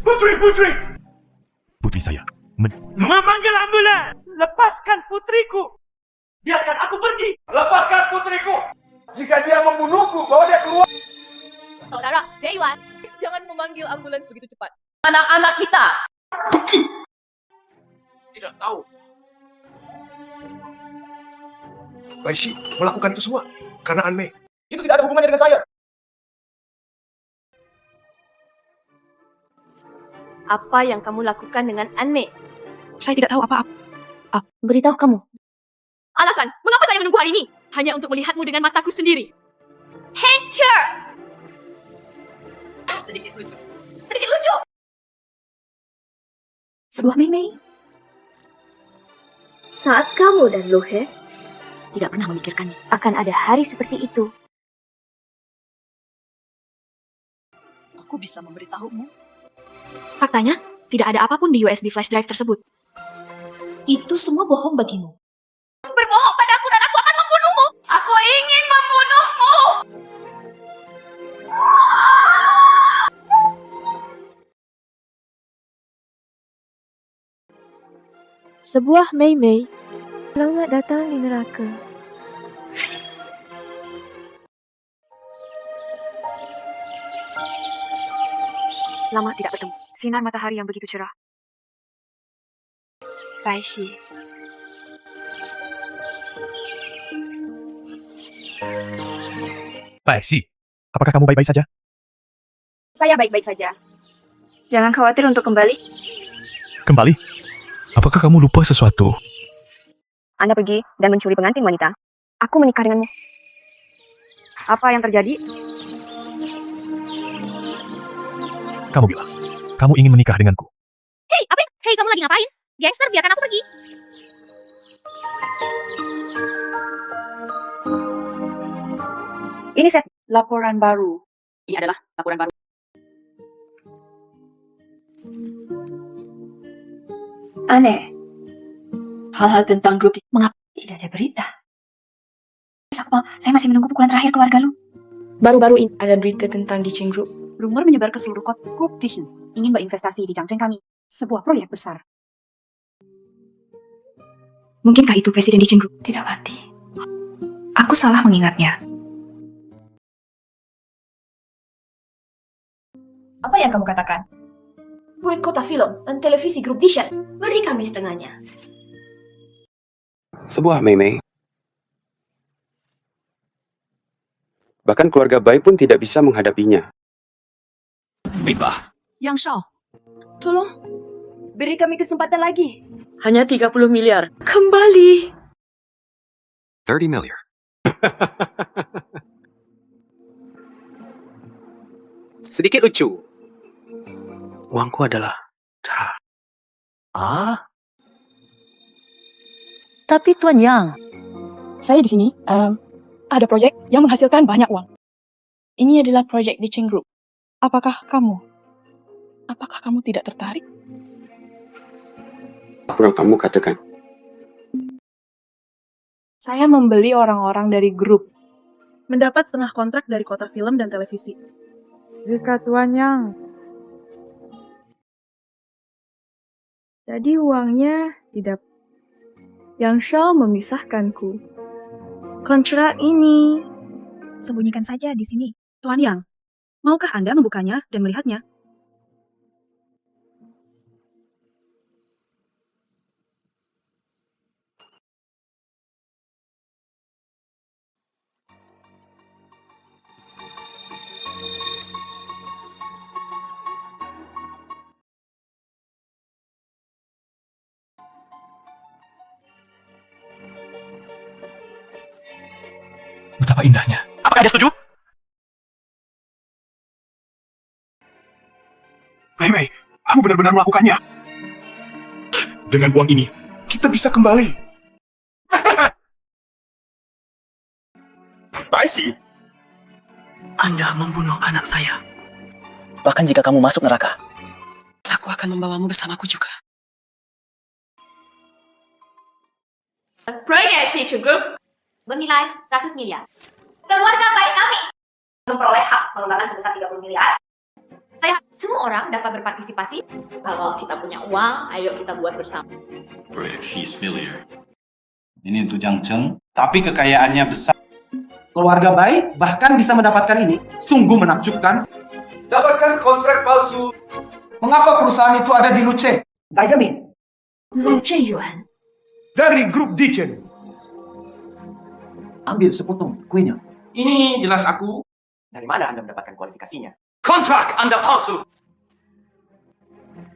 Putri! Putri saya. Memanggil ambulan! Lepaskan putriku! Biarkan aku pergi! Lepaskan putriku! Jika dia membunuhku, bawa dia keluar. Saudara Zeyuan, Jangan memanggil ambulans begitu cepat. anak-anak kita. Tidak tahu. Baishi melakukan itu semua karena Anmei. Itu tidak ada hubungannya dengan saya. Apa yang kamu lakukan dengan Anmei? Saya tidak tahu apa-apa. Beritahu kamu. Alasan, mengapa saya menunggu hari ini? Hanya untuk melihatmu dengan mataku sendiri. Hancur! Sedikit lucu. Sedikit lucu! Sebuah Mei. Saat kamu dan Luhe Tidak pernah memikirkannya. akan ada hari seperti itu. Aku bisa memberitahumu. Faktanya, tidak ada apapun di USB flash drive tersebut. Itu semua bohong bagimu. Berbohong padaku dan aku akan membunuhmu! Aku ingin membunuhmu! Sebuah Mei. Selamat datang di neraka. Lama tidak bertemu. Sinar matahari yang begitu cerah. Baishi. Baishi, Apakah kamu baik-baik saja? Saya baik-baik saja. Jangan khawatir untuk kembali. kembali. Apakah kamu lupa sesuatu? Anda pergi dan mencuri pengantin wanita. Aku menikah denganmu. Apa yang terjadi? Kamu bilang, kamu ingin menikah denganku. Hei, apa? Hei, kamu lagi ngapain? Gangster, biarkan aku pergi. Ini set. Laporan baru. Ini adalah laporan baru. Aneh. Hal-hal tentang grup mengapa tidak ada berita? Sakpal, saya masih menunggu pukulan terakhir keluarga lu. Baru-baru ini ada berita tentang Dicheng Group. Rumor menyebar ke seluruh kota. Grup Dihin ingin berinvestasi di Changcheng kami. Sebuah proyek besar. Mungkinkah itu Presiden Dicheng Group? Tidak mati. Aku salah mengingatnya. Apa yang kamu katakan? Proyek kota film dan televisi grup Dishan. Beri kami setengahnya. Sebuah Mei. Bahkan keluarga Bai pun tidak bisa menghadapinya. Baiklah. Yang Shao, tolong beri kami kesempatan lagi. Hanya 30 miliar. Kembali. 30 million. Sedikit lucu. Uangku adalah Tapi Tuan Yang, Saya di sini ada proyek yang menghasilkan banyak uang. Ini adalah proyek Dicheng Group. Apakah kamu tidak tertarik? Apa yang kamu katakan? Saya membeli orang-orang dari grup. Mendapat setengah kontrak dari kota film dan televisi. Jika Tuan Yang. Jadi uangnya tidak. Yang Shao memisahkanku. Kontrak ini. Sembunyikan saja di sini. Tuan Yang, maukah Anda membukanya dan melihatnya? Betapa indahnya. Apakah Anda setuju? Mei, kamu benar-benar melakukannya. Dengan uang ini, Kita bisa kembali. Baishi. Anda membunuh anak saya. Bahkan jika kamu masuk neraka, Aku akan membawamu bersamaku juga. Proyek Dicheng Group bernilai 100 miliar. Keluarga baik kami memperoleh hak pengembangan sebesar 30 miliar. Semua orang dapat berpartisipasi. Kalau kita punya uang, ayo kita buat bersama. Proyek She's Failure. Ini untuk Changcheng, tapi kekayaannya besar. Keluarga baik bahkan bisa mendapatkan ini. Sungguh menakjubkan. Dapatkan kontrak palsu Mengapa perusahaan itu ada di Luce? Dynamite. Lu Yuan. Dari grup Dichen. Ambil sepotong kuenya. Ini jelas aku. Dari mana Anda mendapatkan kualifikasinya? Kontrak Anda palsu.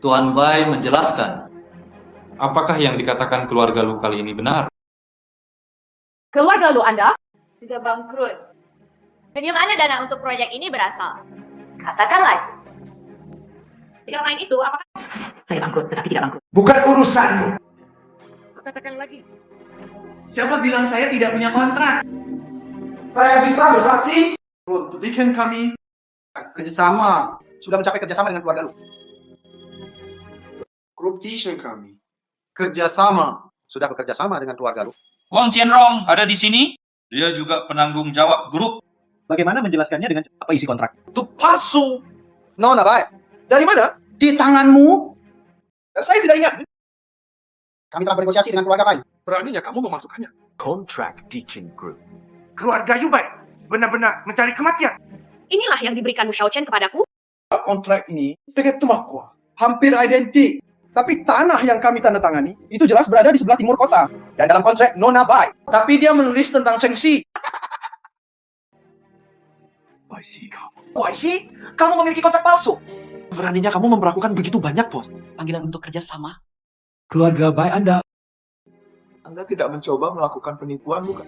Tuan Bai menjelaskan. Apakah yang dikatakan keluarga Lu kali ini benar? Keluarga lu Anda? Sudah bangkrut. Dari mana dana untuk proyek ini berasal? Katakan lagi. Tidak lain itu, apakah... Saya bangkrut, tetapi tidak bangkrut. Bukan urusanmu. Katakan lagi. Siapa bilang saya tidak punya kontrak? Saya bisa bersaksi. Untuk Dichen kami kerjasama. Sudah mencapai kerjasama dengan keluarga lu. Grup Dichen kami kerjasama. Sudah bekerjasama dengan keluarga lu. Wang Jianrong ada di sini. Dia juga penanggung jawab grup. Bagaimana menjelaskannya dengan apa isi kontrak? Itu palsu. Nona baik. Dari mana? Di tanganmu? Saya tidak ingat. Kami telah bernegosiasi dengan keluarga Bai. Beraninya kamu memasukkannya. Kontrak Dichen Group. Keluarga Yubai benar-benar mencari kematian. Inilah yang diberikan Mu Xiaochen kepadaku. Kontrak ini dekat rumahku. Hampir identik. Tapi tanah yang kami tanda tangani itu jelas berada di sebelah timur kota. Dan dalam kontrak Nona Bai. Tapi dia menulis tentang Cheng Xi. Wah, sih, kamu memiliki kontrak palsu. Beraninya kamu memperlakukan begitu banyak, bos. Panggilan untuk kerjasama. Keluarga Bai Anda tidak mencoba melakukan penipuan, bukan?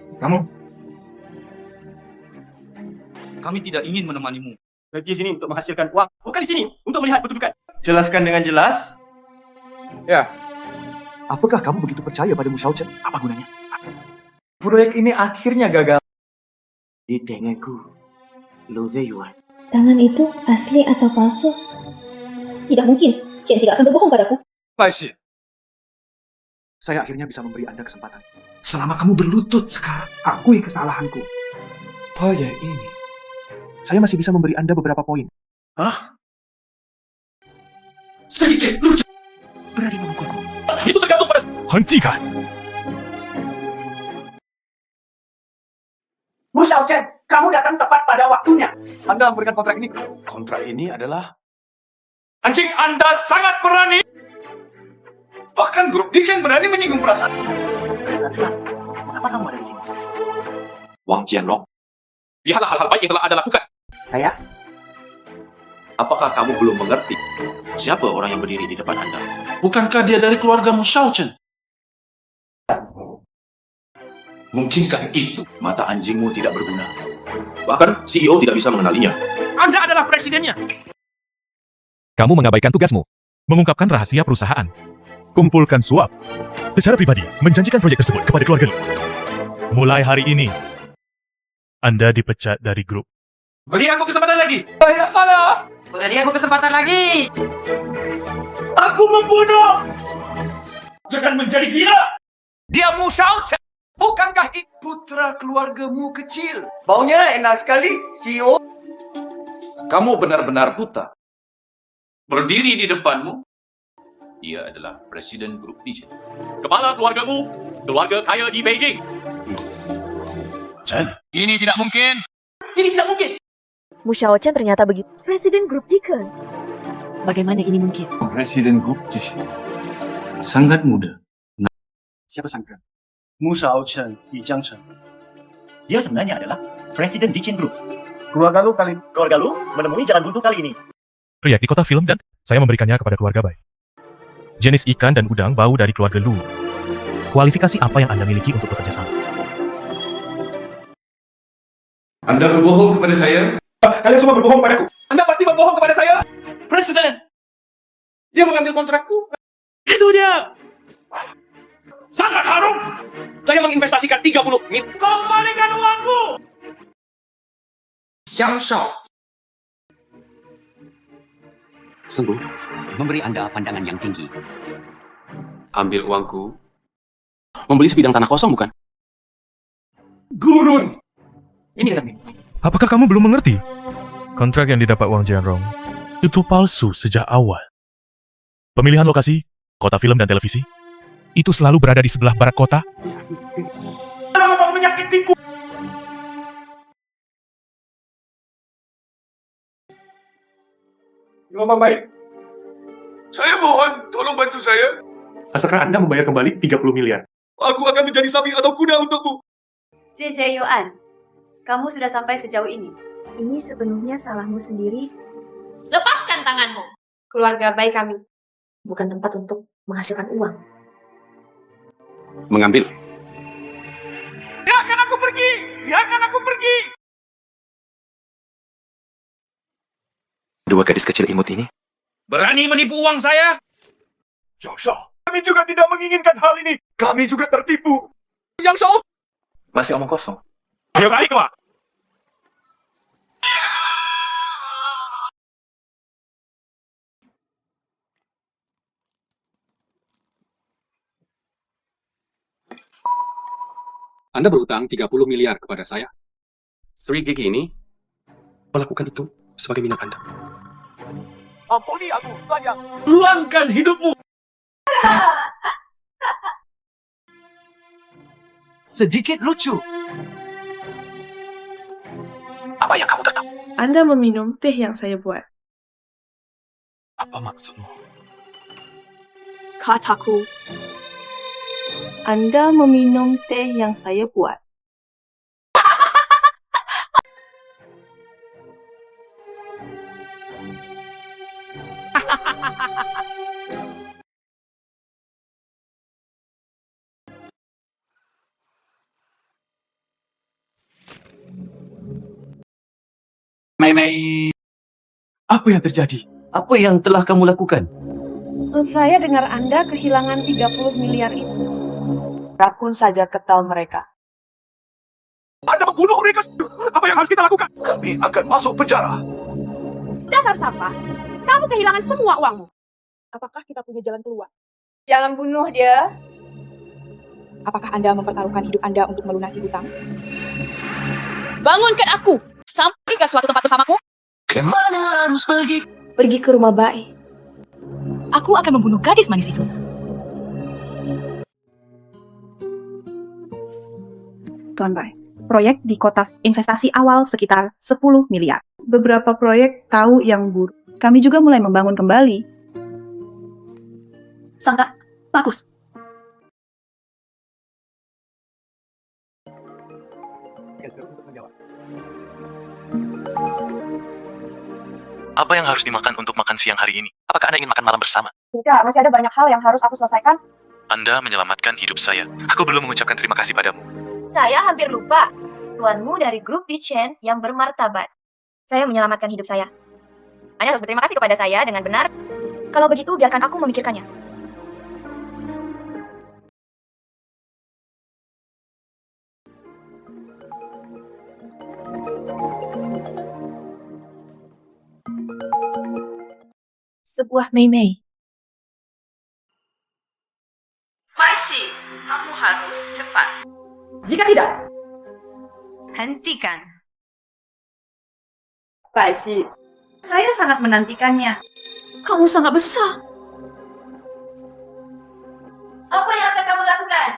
Kami tidak ingin menemanimu. Di sini untuk menghasilkan uang, bukan di sini untuk melihat kedudukan. Jelaskan dengan jelas. Apakah kamu begitu percaya pada Mu Xiaochen? Apa gunanya? Proyek ini akhirnya gagal. Di denganku, Lu Zeyuan. Tangan itu asli atau palsu? Tidak mungkin. Chen tidak akan berbohong padaku. Baik. Saya akhirnya bisa memberi Anda kesempatan. Selama kamu berlutut sekarang, akui kesalahanku. Proyek ini, saya masih bisa memberi Anda beberapa poin. Hah? Sedikit lucu. Berani memukulku. Itu tergantung pada... Hentikan! Mu Xiaochen, kamu datang tepat pada waktunya. Anda memberikan kontrak ini. Kontrak ini adalah... Anjing Anda sangat berani. Bahkan grup Dichen berani menyinggung perasaan. Kenapa kamu ada di sini? Wang Jianrong. Lihatlah hal-hal baik yang telah Anda lakukan. Kayak? Apakah kamu belum mengerti siapa orang yang berdiri di depan Anda? Bukankah dia dari keluarga Mu Xiaochen? Mungkinkah itu mata anjingmu tidak berguna? Bahkan CEO tidak bisa mengenalinya. Anda adalah presidennya. Kamu mengabaikan tugasmu. Mengungkapkan rahasia perusahaan. Kumpulkan suap. Secara pribadi, menjanjikan proyek tersebut kepada keluarga lu. Mulai hari ini, Anda dipecat dari grup. Beri aku kesempatan lagi. Saya salah. Beri aku kesempatan lagi. Aku membunuh. Jangan menjadi gila. Dia Mu Xiaochen. Bukankah itu putra keluargamu kecil? Baunya enak sekali, CEO. Kamu benar-benar buta. Berdiri di depanmu, dia adalah Presiden Grup Dichen. Kepala keluargamu, keluarga kaya di Beijing. Chen, Ini tidak mungkin. ini tidak mungkin. Mu Xiaochen ternyata begitu. Presiden grup Dichen. Bagaimana ini mungkin? Presiden Grup Dichen. Sangat muda. Siapa sangka? Mu Xiaochen, Yi Jiangchen. Dia sebenarnya adalah Presiden Dichen Group. Keluarga lu Menemui jalan buntu kali ini. Proyek di kota film dan saya memberikannya kepada keluarga Bai. Jenis ikan dan udang bau dari keluarga Lu. Kualifikasi apa yang Anda miliki untuk bekerja sama? Anda berbohong kepada saya? Kalian semua berbohong padaku. Anda pasti berbohong kepada saya. Presiden! Dia mengambil kontrakku. Itu dia! Sangat harum! Saya menginvestasikan 30 miliar. Kembalikan uangku! Yang Shao. Sungguh, memberi Anda pandangan yang tinggi. Ambil uangku. Membeli sebidang tanah kosong, bukan? Gurun! Ini adalah Apakah kamu belum mengerti? Kontrak yang didapat Wang Jianrong itu palsu sejak awal. Pemilihan lokasi, kota film dan televisi, itu selalu berada di sebelah barat kota. Kenapa menyakitiku? Ngomong baik. Saya mohon, tolong bantu saya. Asalkan Anda membayar kembali 30 miliar. Aku akan menjadi sapi atau kuda untukmu. JJ Yuan, kamu sudah sampai sejauh ini. Ini sepenuhnya salahmu sendiri. Lepaskan tanganmu. Keluarga baik kami. Bukan tempat untuk menghasilkan uang. Mengambil. Biarkan aku pergi! Biarkan aku pergi! Dua gadis kecil imut ini. Berani menipu uang saya? Yang Shao, kami juga tidak menginginkan hal ini. Kami juga tertipu. Yang Shao! Masih omong kosong. Ayo balik, Pak. Anda berhutang 30 miliar kepada saya. Sri Gigi ini melakukan itu sebagai minat Anda. Ampuni aku, banyak. Luangkan hidupmu. Sedikit lucu. Apa yang kamu tertawa? Anda meminum teh yang saya buat. Apa maksudmu? Kataku. Anda meminum teh yang saya buat. Apa yang terjadi? Apa yang telah kamu lakukan? Saya dengar Anda kehilangan 30 miliar itu. Rakun saja ketal mereka. Anda membunuh mereka. Apa yang harus kita lakukan? Kami akan masuk penjara. Dasar sampah. Kamu kehilangan semua uangmu. Apakah kita punya jalan keluar? Jangan bunuh dia. Apakah Anda mempertaruhkan hidup Anda untuk melunasi hutang? Bangunkan aku! Sampai ke suatu tempat bersamaku. Kemana harus pergi? Pergi ke rumah Bai. Aku akan membunuh gadis manis itu. Tuan Bai, proyek di kota investasi awal sekitar 10 miliar. Beberapa proyek tahu yang buruk. Kami juga mulai membangun kembali. Sangat bagus. Apa yang harus dimakan untuk makan siang hari ini? Apakah Anda ingin makan malam bersama? Tidak, masih ada banyak hal yang harus aku selesaikan. Anda menyelamatkan hidup saya. Aku belum mengucapkan terima kasih padamu. Saya hampir lupa. Tuanmu dari grup Dichen yang bermartabat. Saya menyelamatkan hidup saya. Anda harus berterima kasih kepada saya dengan benar. Kalau begitu, biarkan aku memikirkannya. Sebuah Mei-Mei. Maisi, kamu harus cepat. Jika tidak, hentikan. Maisi, saya sangat menantikannya. Kamu sangat besar. Apa yang akan kamu lakukan?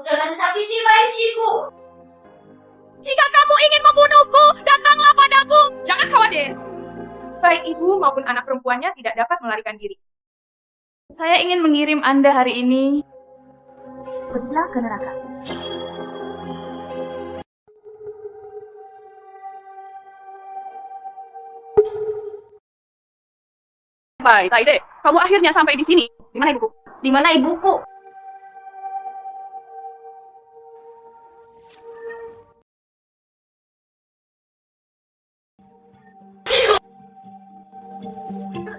Jangan sakiti Maisiku. Jika kamu ingin membunuhku, datanglah padaku. Jangan khawatir. Baik ibu maupun anak perempuannya tidak dapat melarikan diri. Saya ingin mengirim Anda hari ini. Pergilah ke neraka. Baik, Taide, kamu akhirnya sampai di sini. Di mana ibuku? Di mana ibuku?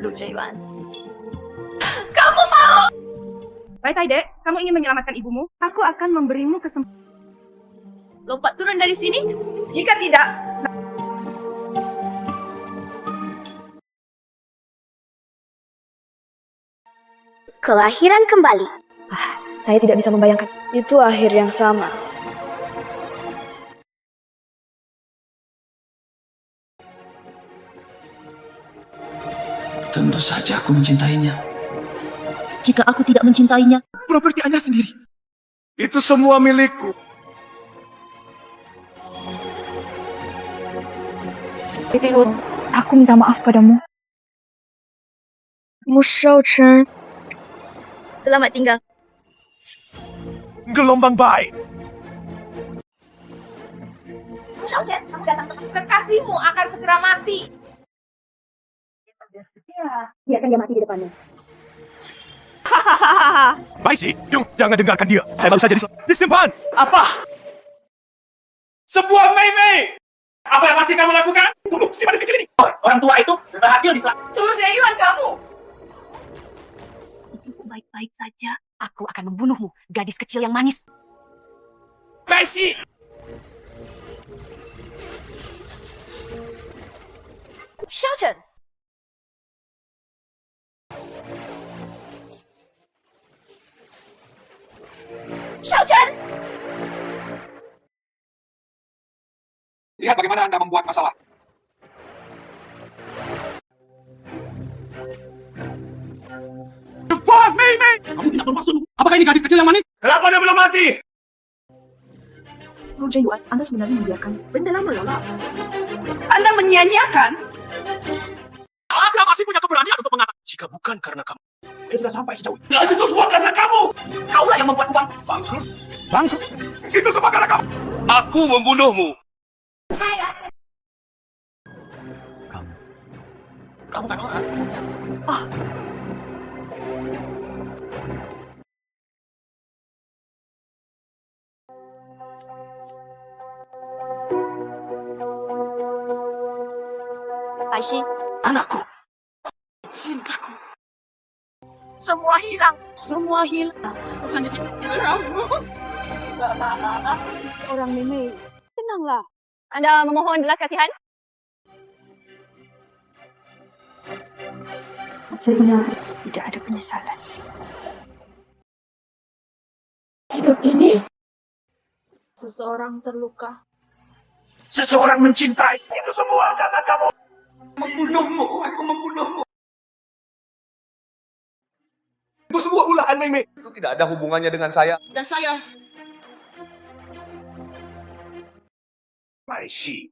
Lu Yuan. Kamu mau? Baik, Taide, kamu ingin menyelamatkan ibumu? Aku akan memberimu kesempatan. Lompat turun dari sini? Jika tidak, Kelahiran kembali. Saya tidak bisa membayangkan. Itu akhir yang sama. Tentu saja aku mencintainya. Jika aku tidak mencintainya, Properti Anda sendiri. Itu semua milikku. aku minta maaf padamu. Mu Shaochen. Selamat tinggal. Gelombang baik. Mu Shaochen, kamu datang tepat. Kekasihmu akan segera mati. Ya, biarkan dia mati di depanmu. Baisi, Yung, jangan dengarkan dia. Saya baru saja disimpan. Apa? Sebuah Mei. Apa yang masih kamu lakukan? Bunuh si manis kecil ini. Orang tua itu berhasil diselamatkan. Suruh Zeyuan kamu. Ibu baik-baik saja. Aku akan membunuhmu, gadis kecil yang manis. Baisi! Shaochen! Shaochen! Lihat bagaimana Anda membuat masalah. Cepat, Mei! Kamu tidak bermaksud. Apakah ini gadis kecil yang manis? Kenapa dia belum mati? Oh Zeyuan, Anda sebenarnya membiarkan benda lama lolos. Anda menyanyiakan? Anda masih punya keberanian untuk mengatakan. Jika bukan karena kamu, dia sudah sampai sejauh ini. Itu semua karena kamu. Kaulah yang membuat uang bangkrut. Bangkrut? Itu semua karena kamu. Aku membunuhmu. Saya. Kamu kan orang. Aishi, Anakku. cintaku. Semua hilang. Semua hilang. Selanjutnya, Orang Mei. Tenanglah. Anda memohon belas kasihan? Sebenarnya tidak ada penyesalan. Hidup ini. Seseorang terluka. Seseorang mencintai. Itu semua karena kamu. Membunuhmu. Aku membunuhmu. Itu semua ulahan Mei. Itu tidak ada hubungannya dengan saya. Dan saya. Baisi.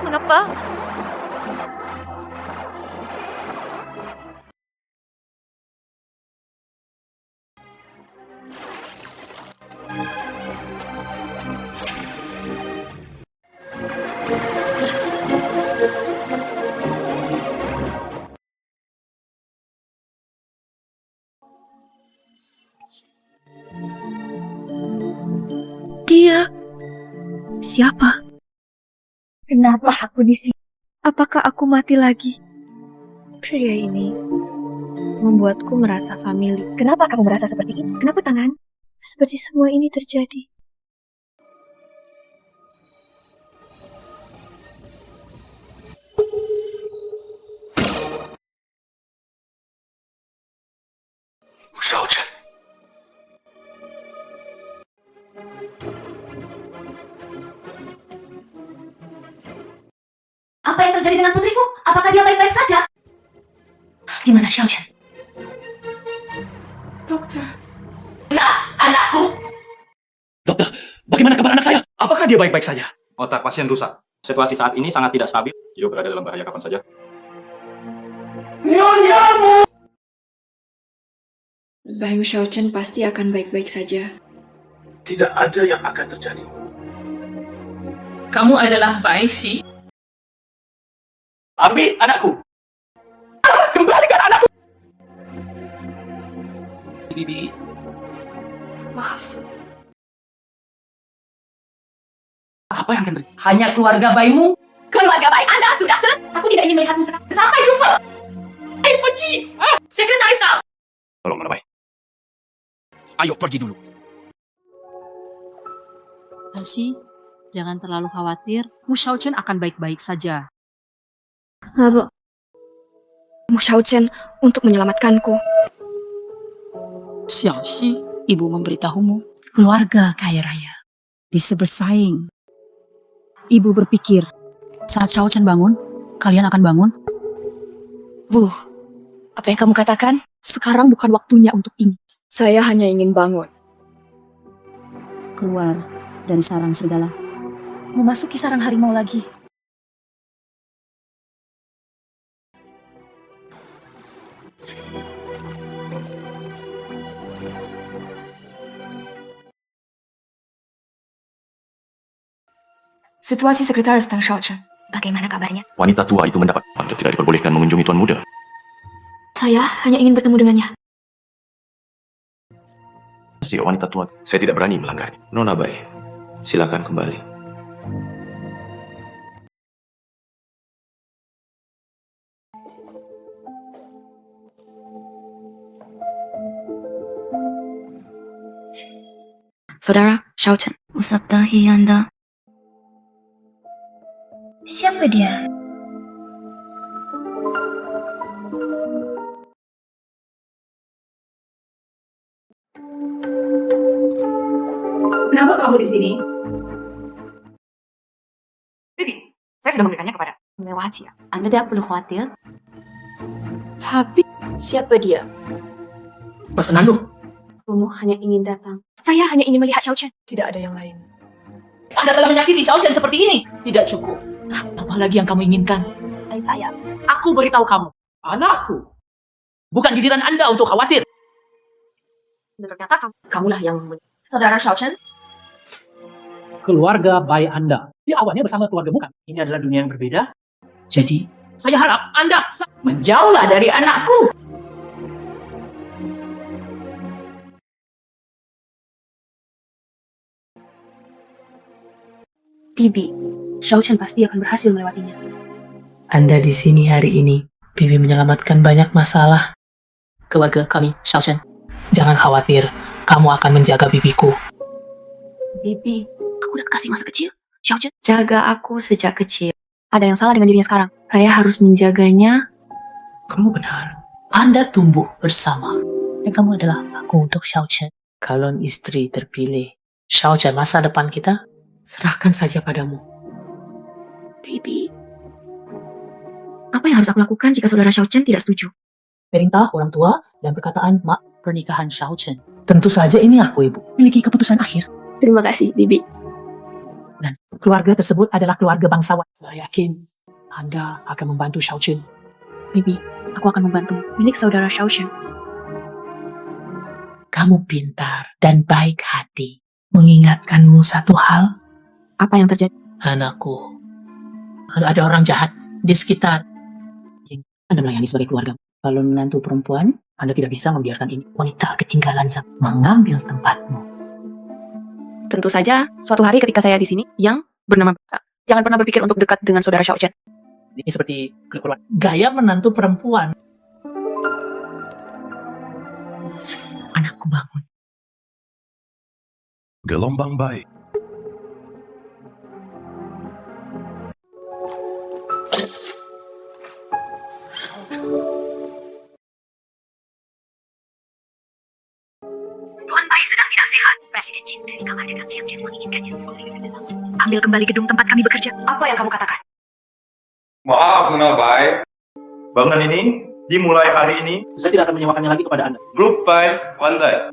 Mengapa? Dia siapa? Kenapa aku di sini? Apakah aku mati lagi? Pria ini membuatku merasa famili. Kenapa kamu merasa seperti ini? Kenapa tangan? Seperti semua ini terjadi. Shaochen. Apa yang terjadi dengan putriku? Apakah dia baik-baik saja? Di mana Shaochen? Dokter. Anakku. Dokter, bagaimana kabar anak saya? Apakah dia baik-baik saja? Otak pasien rusak. Situasi saat ini sangat tidak stabil. Dia berada dalam bahaya kapan saja. Nyonyamu. Bai Mu Shaochen pasti akan baik-baik saja. Tidak ada yang akan terjadi. Kamu adalah Baisi. Ambil anakku. Kembalikan anakku. Bibi. Maaf. Apa yang akan terjadi? Hanya keluarga bayimu. Keluarga baik Anda sudah selesai. Aku tidak ingin melihatmu sekarang. Sampai jumpa. Ayo pergi. Sekretaris kau. Tolong, Nona Bai. Ayo pergi dulu. Baisi, jangan terlalu khawatir. Mu Shaochen akan baik-baik saja. Apa? Mu Shaochen untuk menyelamatkanku. Xiaoxi, ibu memberitahumu. Keluarga kaya raya bisa bersaing. Ibu berpikir, saat Shaochen bangun, kalian akan bangun? Bu, apa yang kamu katakan? Sekarang bukan waktunya untuk ini. Saya hanya ingin bangun. Keluar dari sarang segala. Memasuki sarang harimau lagi. Situasi sekretaris Tang Shaochen. Bagaimana kabarnya? Wanita tua itu mendapat. Anda tidak diperbolehkan mengunjungi tuan muda. Saya hanya ingin bertemu dengannya. Si wanita tua, saya tidak berani melanggarnya. Nona Bai, silakan kembali. Saudara Shaochen. Usaptahi Anda. Siapa dia? Kenapa kamu di sini? Bibi, saya sudah memberikannya kepada Melewati. Anda tidak perlu khawatir. Habib, siapa dia? Pesanan lu. Kamu hanya ingin datang. Saya hanya ingin melihat Shaochen. Tidak ada yang lain. Anda telah menyakiti Shaochen seperti ini. Tidak cukup. Apa lagi yang kamu inginkan? Hai saya. Aku beritahu kamu, anakku. Bukan giliran Anda untuk khawatir. Ternyata kamulah yang Saudara Shaochen. Keluarga baik Anda. Dia awalnya bersama keluarga bukan. Ini adalah dunia yang berbeda. Jadi, saya harap Anda menjauhlah dari anakku. Bibi, Shaochen pasti akan berhasil melewatinya. Anda di sini hari ini, Bibi menyelamatkan banyak masalah. Keluarga kami, Shaochen. Jangan khawatir, kamu akan menjaga bibiku. Bibi, aku udah kasih masa kecil. Shaochen. Jaga aku sejak kecil. Ada yang salah dengan dirinya sekarang. Saya harus menjaganya. Kamu benar. Anda tumbuh bersama. Dan kamu adalah aku untuk Shaochen. Calon istri terpilih. Shaochen, masa depan kita serahkan saja padamu. Bibi, apa yang harus aku lakukan jika saudara Shaochen tidak setuju? Perintah orang tua dan perkataan mak pernikahan Shaochen. Tentu saja ini aku, Ibu. Miliki keputusan akhir. Terima kasih, Bibi. Dan keluarga tersebut adalah keluarga bangsawan. Saya yakin Anda akan membantu Shaochen. Bibi, aku akan membantu milik saudara Shaochen. Kamu pintar dan baik hati. Mengingatkanmu satu hal. Apa yang terjadi? Anakku, ada orang jahat di sekitar. Anda melayani sebagai keluarga. Kalau menantu perempuan, Anda tidak bisa membiarkan ini. Wanita ketinggalan mengambil tempatmu. Tentu saja, suatu hari ketika saya di sini, yang bernama jangan pernah berpikir untuk dekat dengan saudara Shaochen. Ini seperti gaya menantu perempuan. Anakku bangun. Gelombang baik. Tuan Bai sedang tidak sehat. Presiden Jin dari kamar dagang Jiang Chen menginginkannya. Ambil kembali gedung tempat kami bekerja. Apa yang kamu katakan? Maaf, Nona Bai. Bangunan ini dimulai hari ini. Saya tidak akan menyewakannya lagi kepada Anda. Grup Bai Wandai.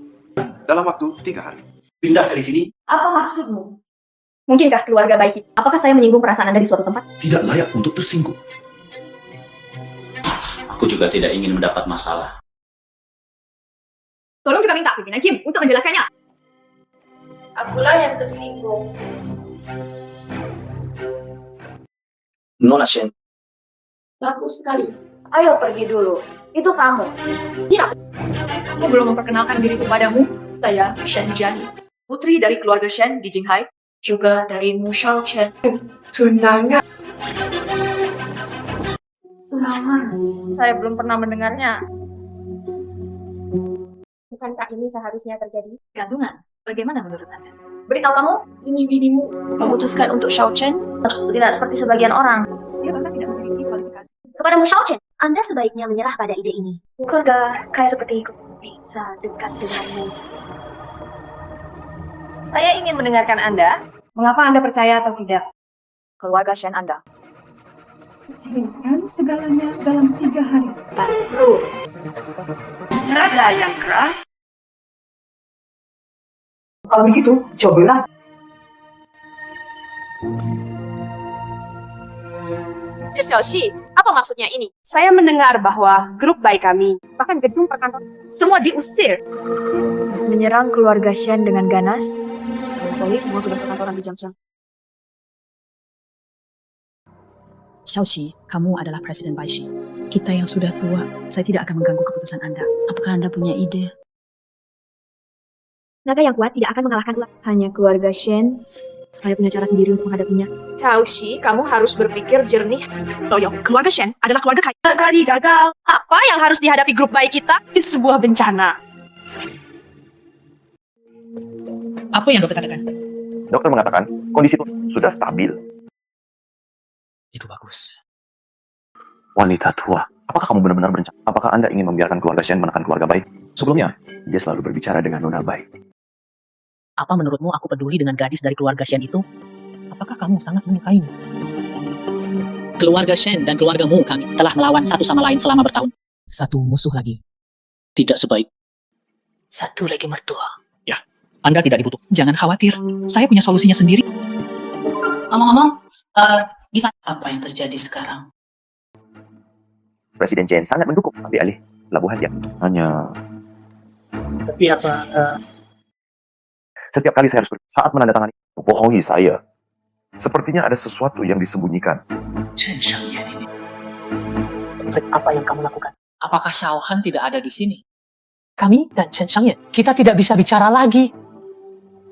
Dalam waktu 3 hari. Pindah dari sini. Apa maksudmu? Mungkinkah keluarga baik kita? Apakah saya menyinggung perasaan Anda di suatu tempat? Tidak layak untuk tersinggung. Aku juga tidak ingin mendapat masalah. Tolong juga minta pimpinan Kim untuk menjelaskannya. Akulah yang tersinggung. Nona Shen. Bagus sekali. Ayo pergi dulu. Itu kamu. Ya, aku belum memperkenalkan diriku padamu. Saya Shen Jiani, putri dari keluarga Shen di Jinghai, juga dari Mu Shaochen. Tunangan. Saya belum pernah mendengarnya. Bukankah ini seharusnya terjadi? Gantungan, bagaimana menurut Anda? Beritahu kamu, Ini binimu memutuskan untuk Shaochen? Tidak seperti sebagian orang. dia bahkan tidak memiliki kualifikasi. Kepada Mu Shaochen, Anda sebaiknya menyerah pada ide ini. Keluarga kaya seperti itu bisa dekat denganmu. Saya ingin mendengarkan Anda. Mengapa Anda percaya atau tidak? Keluarga Shen Anda. Berikan segalanya dalam 3 hari. Baru. Nada yang keras. Kalau begitu, cobalah. Xiaoxi, Apa maksudnya ini? Saya mendengar bahwa grup bayi kami, bahkan gedung perkantoran, semua diusir. Menyerang keluarga Shen dengan ganas, polis semua gedung perkantoran di Jiangcheng. Xiaoqi, kamu adalah Presiden Baishi. Kita yang sudah tua, saya tidak akan mengganggu keputusan Anda. Apakah Anda punya ide? Naga yang kuat tidak akan mengalahkan ular. Hanya keluarga Shen. Saya punya cara sendiri untuk menghadapinya. Xiaoqi, kamu harus berpikir jernih. Loyong, keluarga Shen adalah keluarga kaya. Kali gagal. Apa yang harus dihadapi grup bayi kita? Itu sebuah bencana. Apa yang dokter katakan? Dokter mengatakan kondisi itu sudah stabil. Itu bagus. Wanita tua, apakah kamu benar-benar berencana? Apakah Anda ingin membiarkan keluarga Shen menekan keluarga Bai? Sebelumnya, dia selalu berbicara dengan Nona Bai. Apa menurutmu aku peduli dengan gadis dari keluarga Shen itu? Apakah kamu sangat menyukainya? Keluarga Shen dan keluargamu kami telah melawan satu sama lain selama bertahun. Satu musuh lagi. Tidak sebaik. Satu lagi mertua. Ya. Anda tidak dibutuh. Jangan khawatir. Saya punya solusinya sendiri. Ngomong-ngomong, di sana apa yang terjadi sekarang? Presiden Chen sangat mendukung ambil alih pelabuhan dia. Hanya Tapi apa? setiap kali saya harus saat menandatangani, bohongi saya. Sepertinya ada sesuatu yang disembunyikan. Chen Shangyan ini. Apa yang kamu lakukan? Apakah Xiaohan tidak ada di sini? Kami dan Chen Shangyan, kita tidak bisa bicara lagi.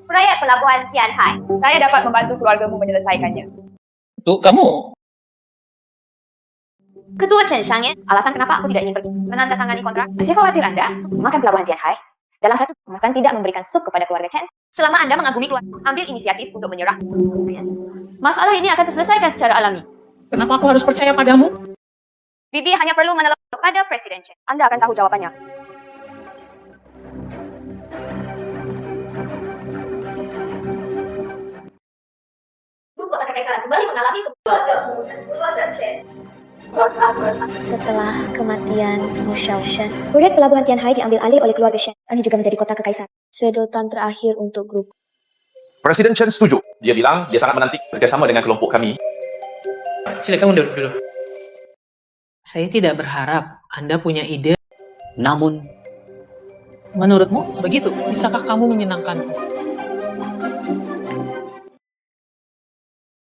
Proyek pelabuhan Tianhai. Saya dapat membantu keluargamu menyelesaikannya. Tuh, kamu. Ketua Chen Shangyan, alasan kenapa aku tidak ingin pergi menandatangani kontrak. Saya khawatir Anda memakan pelabuhan Tianhai. Dalam satu, bahkan tidak memberikan sup kepada keluarga Chen. Selama Anda mengagumi keluarga, ambil inisiatif untuk menyerah. Masalah ini akan terselesaikan secara alami. Kenapa aku harus percaya padamu? Bibi hanya perlu menelpon kepada Presiden Chen. Anda akan tahu jawabannya. Grup kota kekaisaran kembali mengalami keluarga Chen. Setelah kematian Mu Xiaoshen, proyek pelabuhan Tianhai diambil alih oleh keluarga Shen. Ini juga menjadi kota kekaisaran. Sedotan terakhir untuk grup. Presiden Chen setuju. Dia bilang dia sangat menanti bekerjasama dengan kelompok kami. Silakan mundur dulu. Saya tidak berharap Anda punya ide. Namun, menurutmu begitu? Bisakah kamu menyenangkanku?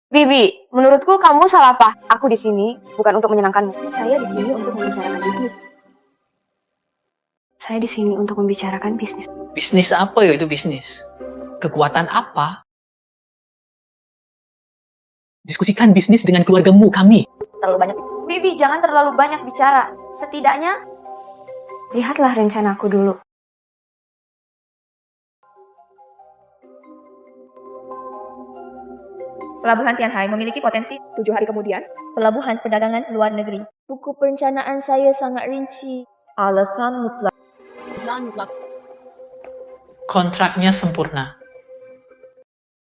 Bibi, menurutku kamu salah apa? Aku di sini bukan untuk menyenangkanmu. Saya di sini untuk membicarakan bisnis. Saya di sini untuk membicarakan bisnis. Bisnis apa ya itu bisnis? Kekuatan apa? Diskusikan bisnis dengan keluargamu, kami. Terlalu banyak. Bibi, jangan terlalu banyak bicara. Setidaknya, lihatlah rencanaku dulu. Pelabuhan Tianhai memiliki potensi 7 hari kemudian. Pelabuhan perdagangan luar negeri. Buku perencanaan saya sangat rinci. Alasan mutlak. Kontraknya sempurna.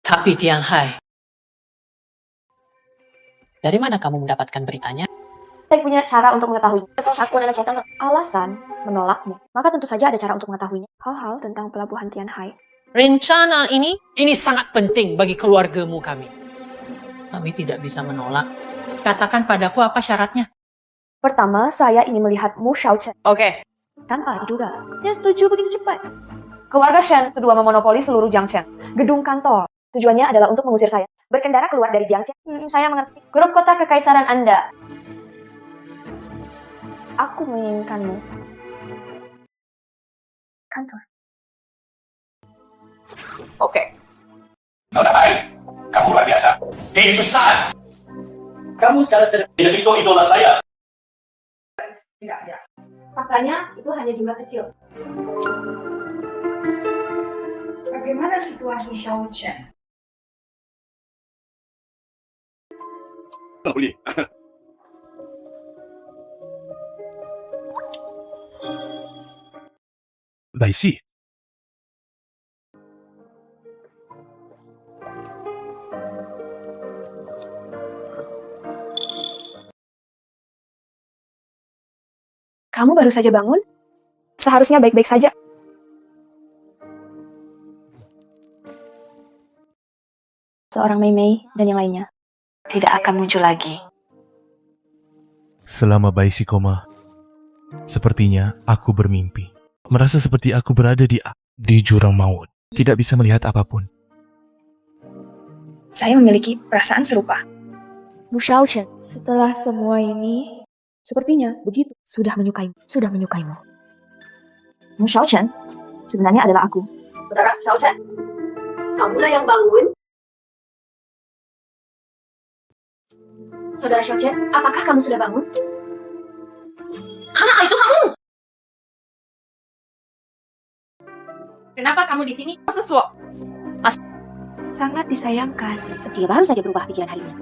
Tapi Tianhai, dari mana kamu mendapatkan beritanya? Saya punya cara untuk mengetahui. Aku adalah tentang alasan menolakmu. Maka tentu saja ada cara untuk mengetahuinya. Hal-hal tentang pelabuhan Tianhai. Rencana ini sangat penting bagi keluargamu kami. Kami tidak bisa menolak. Katakan padaku apa syaratnya. Pertama, saya ingin melihat Mu Xiaochen. Oke. Tanpa diduga, dia setuju begitu cepat. Keluarga Shen kedua memonopoli seluruh Jiangcheng. Gedung kantor. Tujuannya adalah untuk mengusir saya. Berkendara keluar dari Jiangcheng. Saya mengerti. Grup kota kekaisaran Anda. Aku menginginkanmu. Kantor. Oke. Nona Bai, kamu luar biasa. Tim besar. Kamu secara sederhana tidak itu idola saya. Tidak. Faktanya, itu hanya jumlah kecil. Bagaimana situasi Xiaochen? Baishi. Kamu baru saja bangun? Seharusnya baik-baik saja. Seorang Mei Mei dan yang lainnya tidak akan muncul lagi. Selama bayi si koma, sepertinya aku bermimpi. Merasa seperti aku berada di jurang maut. Tidak bisa melihat apapun. Saya memiliki perasaan serupa. Bu Xiaochen, setelah semua ini, sepertinya begitu. Sudah menyukaimu. Bu Xiaochen, sebenarnya adalah aku. Saudara Xiaochen, kamulah yang bangun. Saudara Xiaochen, apakah kamu sudah bangun? Anak itu kamu. Kenapa kamu di sini? Sesuatu. Sangat disayangkan. Dia baru saja berubah pikiran hari ini.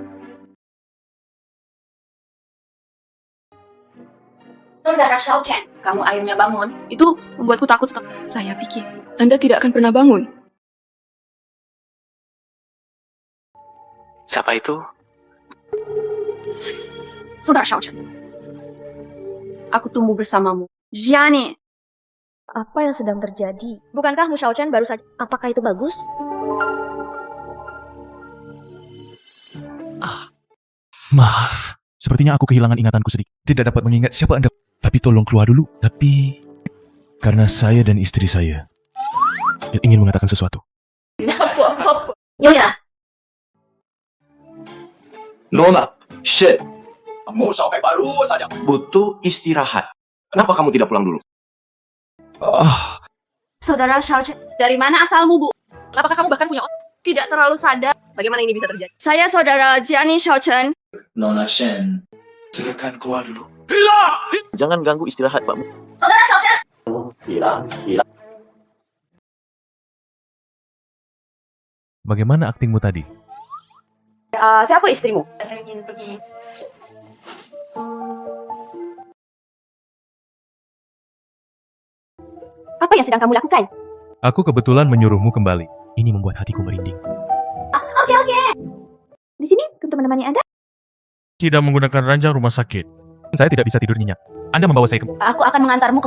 Saudara Xiaochen, kamu akhirnya bangun. Itu membuatku takut. Saya pikir Anda tidak akan pernah bangun. Siapa itu? Saudara Xiaochen, aku tumbuh bersamamu. Jiani. Apa yang sedang terjadi? Bukankah Mu Xiaochen baru saja? Apakah itu bagus? Maaf, sepertinya aku kehilangan ingatanku sedikit. Tidak dapat mengingat siapa Anda. Tapi tolong keluar dulu. Tapi karena saya dan istri saya ingin mengatakan sesuatu. Nyonya, Nona, shit. Kamu sampai baru saja. Butuh istirahat. Kenapa kamu tidak pulang dulu? Saudara Xiaochen, dari mana asalmu, Bu? Apakah kamu bahkan punya otak? Tidak terlalu sadar. Bagaimana ini bisa terjadi? Saya saudara Jiani Xiaochen. Nona Shen. Silakan keluar dulu. Jangan ganggu istirahat, Pak. Saudara Xiaochen! Bagaimana aktingmu tadi? Siapa istrimu? Saya ingin pergi. Apa yang sedang kamu lakukan? Aku kebetulan menyuruhmu kembali. Ini membuat hatiku merinding. Oke. Di sini untuk menemani Anda. Tidak menggunakan ranjang rumah sakit. Saya tidak bisa tidur nyenyak. Anda membawa saya ke... Aku akan mengantarmu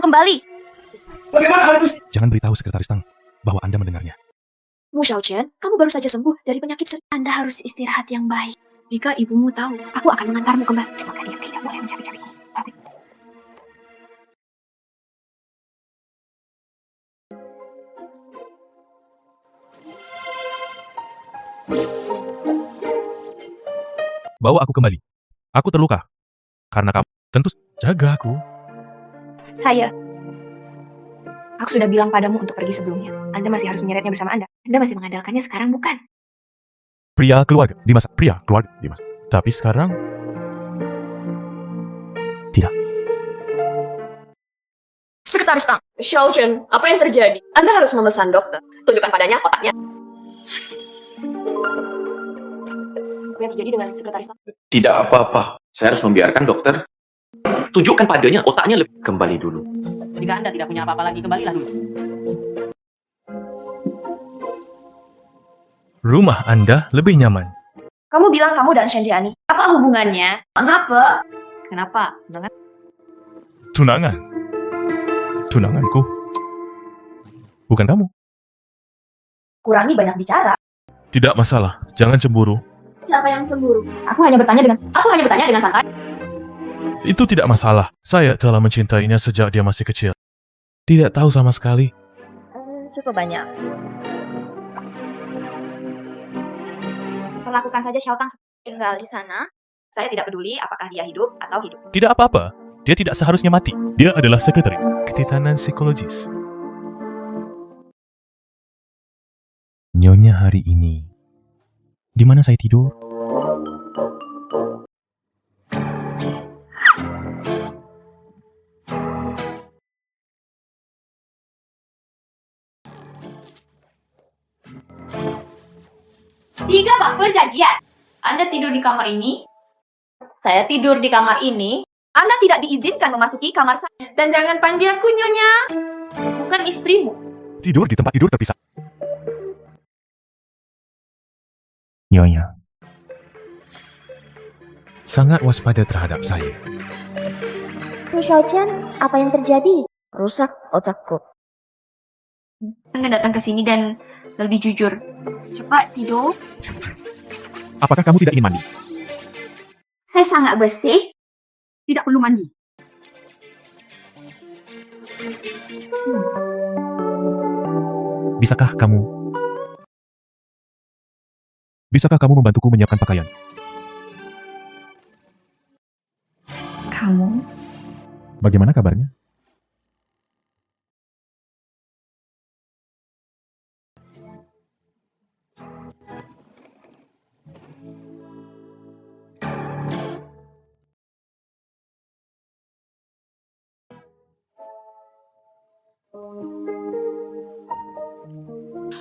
kembali. Bagaimana hal itu? Jangan beritahu sekretaris Tang bahwa Anda mendengarnya. Mu Xiaochen, kamu baru saja sembuh dari penyakit Anda harus istirahat yang baik. Jika ibumu tahu, aku akan mengantarmu kembali. Maka dia tidak boleh mencari-cariku. Bawa aku kembali. Aku terluka. Karena kamu tentu jaga aku. Aku sudah bilang padamu untuk pergi sebelumnya. Anda masih harus menyeretnya bersama Anda. Anda masih mengandalkannya sekarang, bukan? Pria keluarga di masa. Tapi sekarang tidak. Sekretaris Tang, Xiaochen, apa yang terjadi? Anda harus memesan dokter. Tunjukkan padanya otaknya. Apa yang terjadi dengan sekretaris Tang? Tidak apa-apa. Saya harus membiarkan dokter. Tunjukkan padanya otaknya lebih. Kembali dulu. Jika Anda tidak punya apa-apa lagi, kembalilah dulu. Rumah Anda lebih nyaman. Kamu bilang kamu dan Shenjiani. Apa hubungannya? Mengapa? Kenapa? Tunanganku. Bukan kamu. Kurangi banyak bicara. Tidak masalah. Jangan cemburu. Siapa yang cemburu? Aku hanya bertanya dengan santai. Itu tidak masalah. Saya telah mencintainya sejak dia masih kecil. Tidak tahu sama sekali. Cukup banyak. Perlakukan saja Xiaotang tinggal di sana. Saya tidak peduli apakah dia hidup atau hidup. Tidak apa-apa. Dia tidak seharusnya mati. Dia adalah sekretari ketetanan psikologis. Nyonya hari ini. Di mana saya tidur? Tiga bak perjanjian. Anda tidur di kamar ini. Saya tidur di kamar ini. Anda tidak diizinkan memasuki kamar saya. Dan jangan panggil aku Nyonya. Bukan istrimu. Tidur di tempat tidur terpisah. Nyonya sangat waspada terhadap saya. Mu Xiaochen, apa yang terjadi? Rusak otakku. Anda datang ke sini dan lebih jujur. Cepat tidur. Apakah kamu tidak ingin mandi? Saya sangat bersih. Tidak perlu mandi. Bisakah kamu membantuku menyiapkan pakaian? Kamu? Bagaimana kabarnya?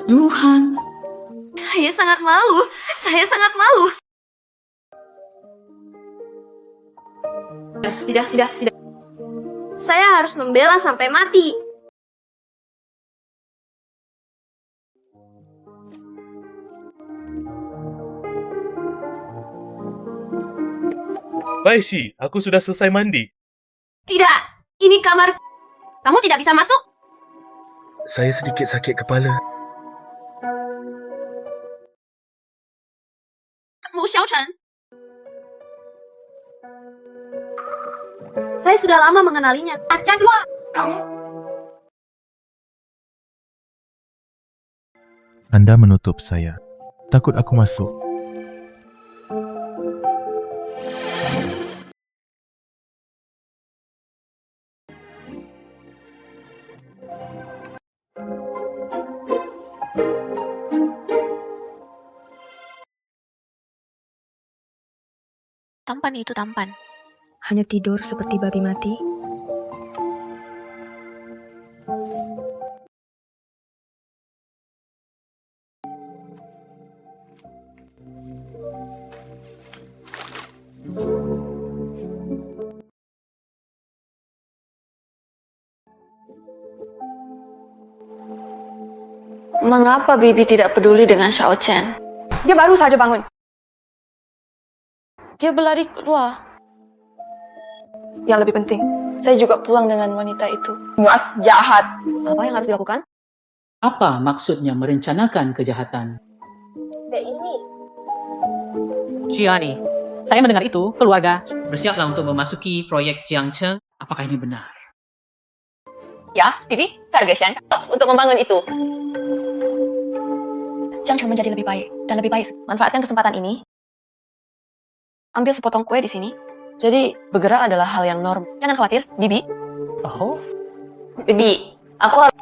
Tuhan. Saya sangat malu. Saya sangat malu. Tidak. Saya harus membela sampai mati. Baishi, aku sudah selesai mandi. Tidak, ini kamar. Kamu tidak bisa masuk. Saya sedikit sakit kepala. Mu Xiaochen. Saya sudah lama mengenalinya. Jangan keluar. Anda menutup saya. Takut aku masuk. Tampan itu tampan. Hanya tidur seperti babi mati. Mengapa Bibi tidak peduli dengan Xiao Chen? Dia baru saja bangun. Dia berlari keluar. Yang lebih penting, saya juga pulang dengan wanita itu. Muat jahat. Apa yang harus dilakukan? Apa maksudnya merencanakan kejahatan? Ini. Gianni, saya mendengar itu, keluarga bersiaplah untuk memasuki proyek Jiangcheng. Apakah ini benar? Ya, Bibi, Kargasian untuk membangun itu. Jiangcheng menjadi lebih baik dan lebih baik. Manfaatkan kesempatan ini. Ambil sepotong kue di sini. Jadi, bergerak adalah hal yang normal. Jangan khawatir, Bibi. Oh, Bibi, aku harus...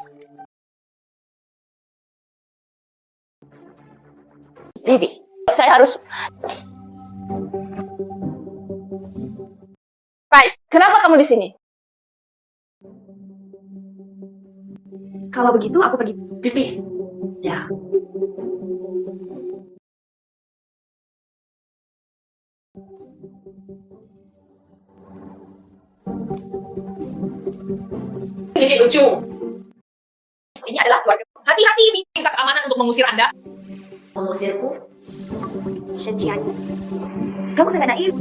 Bibi, saya harus... Pais, kenapa kamu di sini? Kalau begitu, aku pergi. Bibi, ya. Jadi lucu. Ini adalah keluarga. Hati-hati, minta keamanan untuk mengusir Anda. Mengusirku? Shenjian. Kamu sangat naif.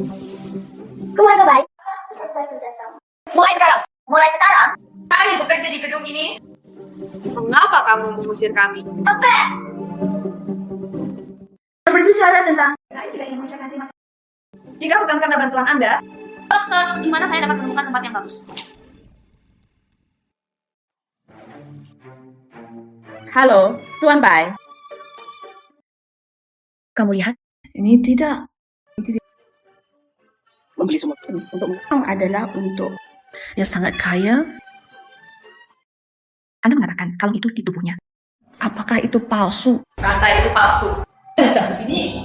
Keluarga baik. Mulai sekarang. Kami bekerja di gedung ini. Mengapa kamu mengusir kami? Berbicara tentang Jika bukan karena bantuan Anda, di mana saya dapat menemukan tempat yang bagus? Halo, Tuan Bai. Kamu lihat? Ini tidak. Membeli semua untuk adalah untuk yang sangat kaya. Anda mengatakan kalung itu di tubuhnya. Apakah itu palsu? Rantai itu palsu. Datang ke sini.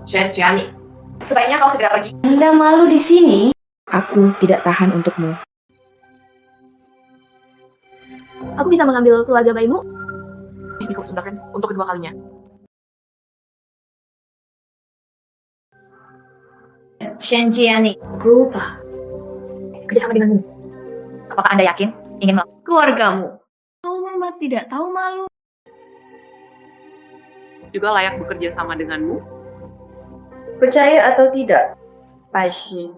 Shenjiani, sebaiknya kau segera pergi. Anda malu di sini. Aku tidak tahan untukmu. Aku bisa mengambil keluarga bayimu. Bisnisku sebentar untuk kedua kalinya. Shenjiani, Gupa. Kerjasama denganmu. Apakah Anda yakin ingin melakukan Keluargamu. Kamu tidak tahu malu. juga layak bekerja sama denganmu? Percaya atau tidak, Paishi,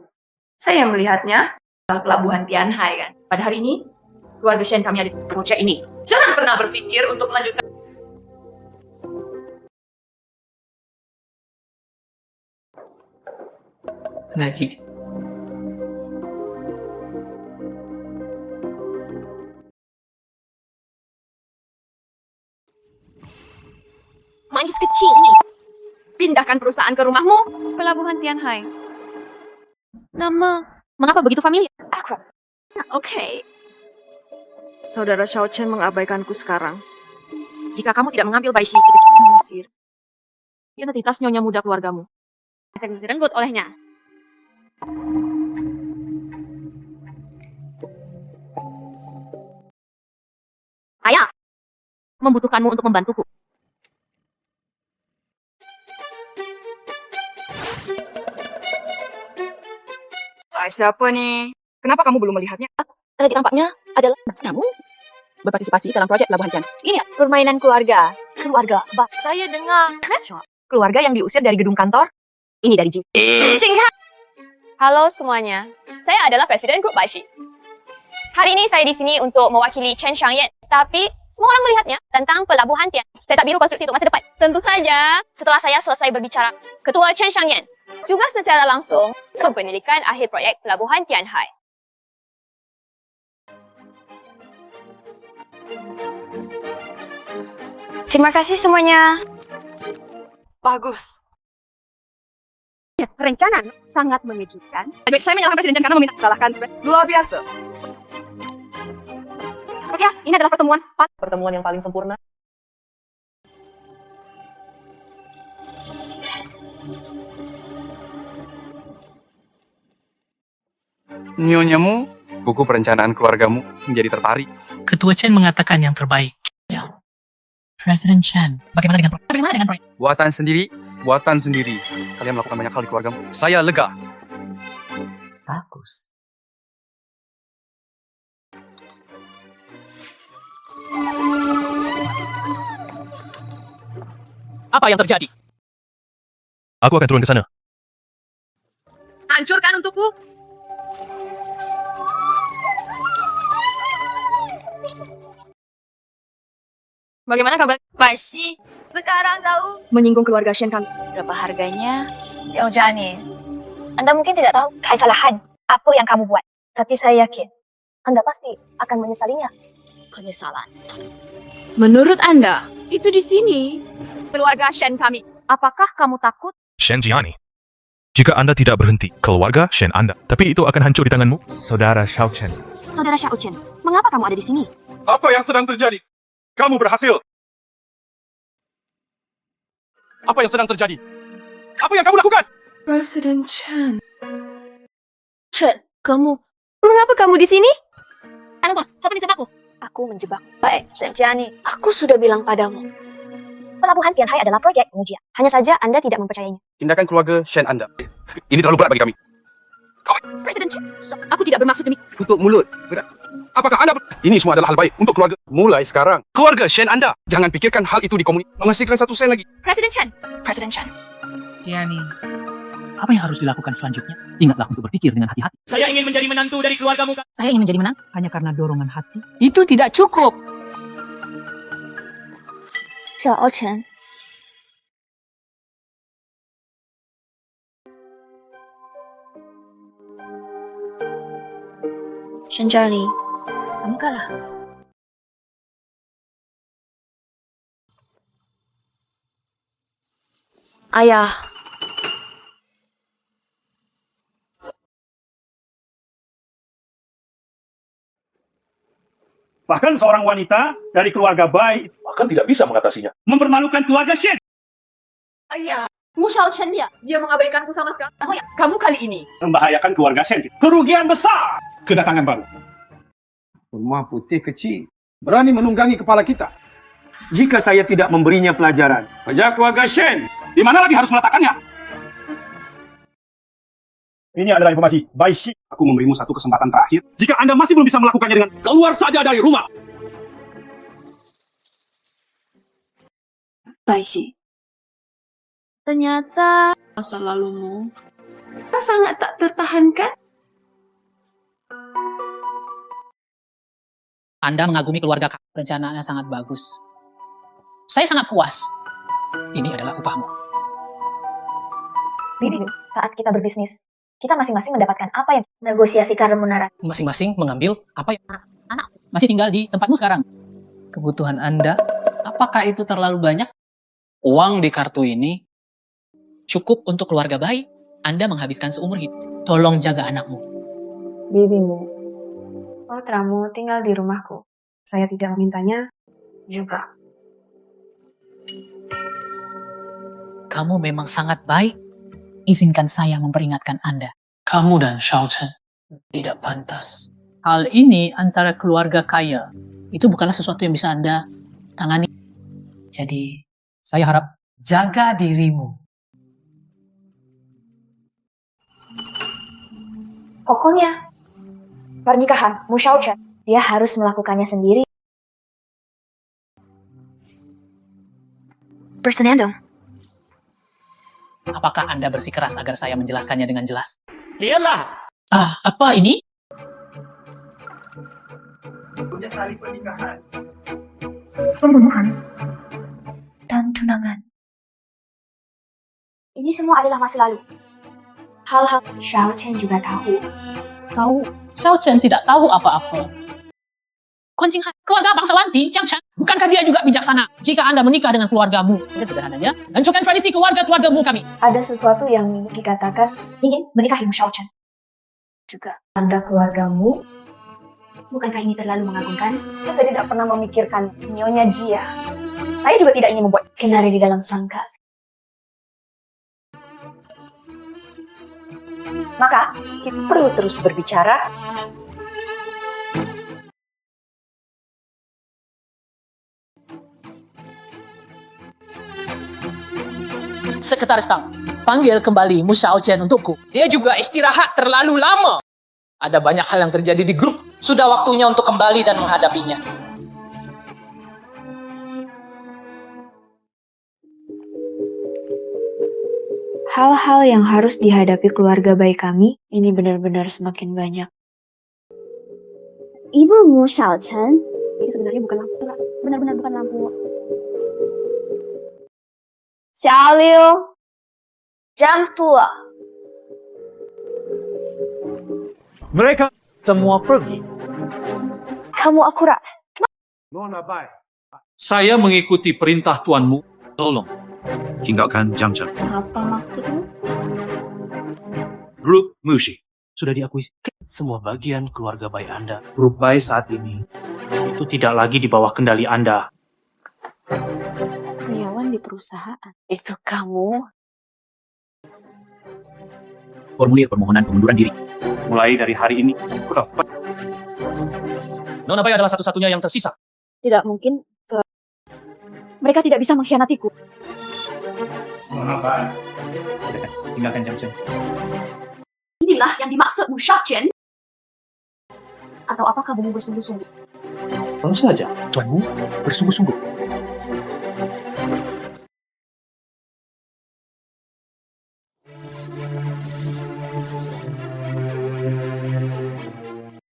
saya melihatnya dalam pelabuhan Tianhai kan. Pada hari ini, keluarga Shen kami ada di proyek ini. Jangan pernah berpikir untuk melanjutkan. lagi. Manis kecil nih. Pindahkan perusahaan ke rumahmu. Pelabuhan Tianhai. Nama. Mengapa begitu familiar? Akrab. Oke. Saudara Xiao Chen mengabaikanku sekarang. Jika kamu tidak mengambil Bai Shi si kecil Mesir, identitas nyonya muda keluargamu akan direnggut olehnya. Ayah, membutuhkanmu untuk membantuku. Saya siapa nih? Kenapa kamu belum melihatnya? Tadi tampaknya adalah kamu berpartisipasi dalam proyek Pelabuhan Tian. Ini permainan keluarga. Keluarga. Saya dengar. Keluarga yang diusir dari gedung kantor. Ini dari Jing. Halo semuanya. Saya adalah Presiden Grup Bai Shi. Hari ini saya di sini untuk mewakili Chen Xiangyan. Tapi semua orang melihatnya tentang Pelabuhan Tian. Saya tak biru konstruksi untuk masa depan. Tentu saja, setelah saya selesai berbicara, Ketua Chen Xiangyan juga secara langsung untuk pendidikan akhir proyek Pelabuhan Tianhai. Terima kasih semuanya. Bagus. Rencana sangat mengejutkan. Saya menyalahkan Presiden Chen karena meminta salahkan. Luar biasa. Oke, ini adalah Pertemuan yang paling sempurna. Nyonyamu, buku perencanaan keluargamu menjadi tertarik. Ketua Chen mengatakan yang terbaik. Ya. Presiden Chen, bagaimana dengan proyek? Buatan sendiri. Kalian melakukan banyak hal di keluargamu. Saya lega. Bagus. Apa yang terjadi? Aku akan turun ke sana. Hancurkan untukku. Bagaimana kabar? Bai Shi, sekarang tahu Menyinggung keluarga Shen kami. berapa harganya? Yao Jani, Anda mungkin tidak tahu kesalahan apa yang kamu buat. Tapi saya yakin, Anda pasti akan menyesalinya. Penyesalan. Menurut Anda, itu di sini. Keluarga Shen kami. Apakah kamu takut? Shen Jiani. Jika Anda tidak berhenti, keluarga Shen Anda. Tapi itu akan hancur di tanganmu. Saudara Xiao Chen. Saudara Xiao Chen, mengapa kamu ada di sini? Apa yang sedang terjadi? Kamu berhasil. Apa yang sedang terjadi? Apa yang kamu lakukan? Presiden Chen. Chen, mengapa kamu di sini? Kenapa? Kamu menjebakku? Aku menjebak. Baik, Shen Jiani. Aku sudah bilang padamu. Pelabuhan Tianhai adalah proyek pengujian. Hanya saja Anda tidak mempercayainya. Tindakan keluarga Shen Anda. Ini terlalu berat bagi kami. Presiden Chen, aku tidak bermaksud demi. Tutup mulut. Apakah Anda... Ini semua adalah hal baik untuk keluarga. Mulai sekarang, keluarga Shen Anda. Jangan pikirkan hal itu di komunitas. Menghasilkan 1 sen lagi. Presiden Chen. Yani, apa yang harus dilakukan selanjutnya? Ingatlah untuk berpikir dengan hati-hati. Saya ingin menjadi menantu dari keluargamu. Saya ingin menjadi menantu. Hanya karena dorongan hati? Itu tidak cukup. Xiao Chen. Shen Jiani, kamu kalah. Ayah. Bahkan seorang wanita dari keluarga Bai bahkan tidak bisa mengatasinya. Mempermalukan keluarga Shen. Ayah. Mu Xiao Chen dia mengabaikanku sama sekali. Oh ya, kamu kali ini. Membahayakan keluarga Shen. Kerugian besar. Kedatangan baru. Rumah putih kecil. Berani menunggangi kepala kita. Jika saya tidak memberinya pelajaran. Pajak keluarga Shen. Di mana lagi harus meletakkannya? Ini adalah informasi Bai Shi. Aku memberimu satu kesempatan terakhir. Jika Anda masih belum bisa melakukannya dengan keluar saja dari rumah. Bai Shi. Ternyata masa lalumu sangat tak tertahankan. Anda mengagumi keluarga kami. Perencanaannya sangat bagus. Saya sangat puas. Ini adalah upahmu. Bibi, saat kita berbisnis, kita masing-masing mendapatkan apa yang negosiasikan remunerasi. Masing-masing mengambil apa yang masih tinggal di tempatmu sekarang. Kebutuhan Anda, apakah itu terlalu banyak? Uang di kartu ini cukup untuk keluarga baik. Anda menghabiskan seumur hidup. Tolong jaga anakmu. Bibimu, putramu tinggal di rumahku. Saya tidak memintanya juga. Kamu memang sangat baik. Izinkan saya memperingatkan Anda. Kamu dan Shao Chen tidak pantas. Hal ini antara keluarga kaya. Itu bukanlah sesuatu yang bisa Anda tangani. Jadi, saya harap jaga dirimu. Pokoknya, pernikahan Mu Shao Chen, dia harus melakukannya sendiri. Bersenandung. Apakah Anda bersikeras agar saya menjelaskannya dengan jelas? Lihatlah. Apa ini? Punya tali pernikahan. Pembunuhan. Dan tunangan. Ini semua adalah masa lalu. Hal-hal Shao Chen juga tahu. Tahu? Shao Chen tidak tahu apa-apa. Kuan Jinghan, keluarga bangsawan di Jiangchen. Bukankah dia juga bijaksana? Jika Anda menikah dengan keluargamu, itu sederhananya, hancurkan tradisi keluarga-keluargamu kami. Ada sesuatu yang dikatakan ingin menikahi Mu Shao Chen. Juga Anda keluargamu. Bukankah ini terlalu mengagumkan? Saya tidak pernah memikirkan Nyonya Jia. Saya juga tidak ingin membuat kenari di dalam sangka. Maka, kita perlu terus berbicara. Sekretaris Tang, panggil kembali Mu Shao Chen untukku. Dia juga istirahat terlalu lama. Ada banyak hal yang terjadi di grup. Sudah waktunya untuk kembali dan menghadapinya. Hal-hal yang harus dihadapi keluarga baik kami, ini benar-benar semakin banyak. Ibu Mu Shao Chen, ini sebenarnya bukan lampu, benar-benar bukan lampu. Xiao Liu, jam tua. Mereka semua pergi. Kamu akurat. Saya mengikuti perintah tuanmu. Tolong, tinggalkan Jiangchen. Apa maksudmu? Grup Mushi sudah diakui semua bagian keluarga baik Anda. Grup Bai saat ini itu tidak lagi di bawah kendali Anda. Karyawan di perusahaan. Itu kamu? Formulir permohonan pengunduran diri. Mulai dari hari ini, Nona Bai adalah satu-satunya yang tersisa. Tidak mungkin. Mereka tidak bisa mengkhianatiku. Nona Bai, tinggalkan Jiangchen. Inilah yang dimaksud Mu Shao Chen. Atau apakah kamu bersungguh-sungguh? Tentu saja, tuanmu bersungguh-sungguh.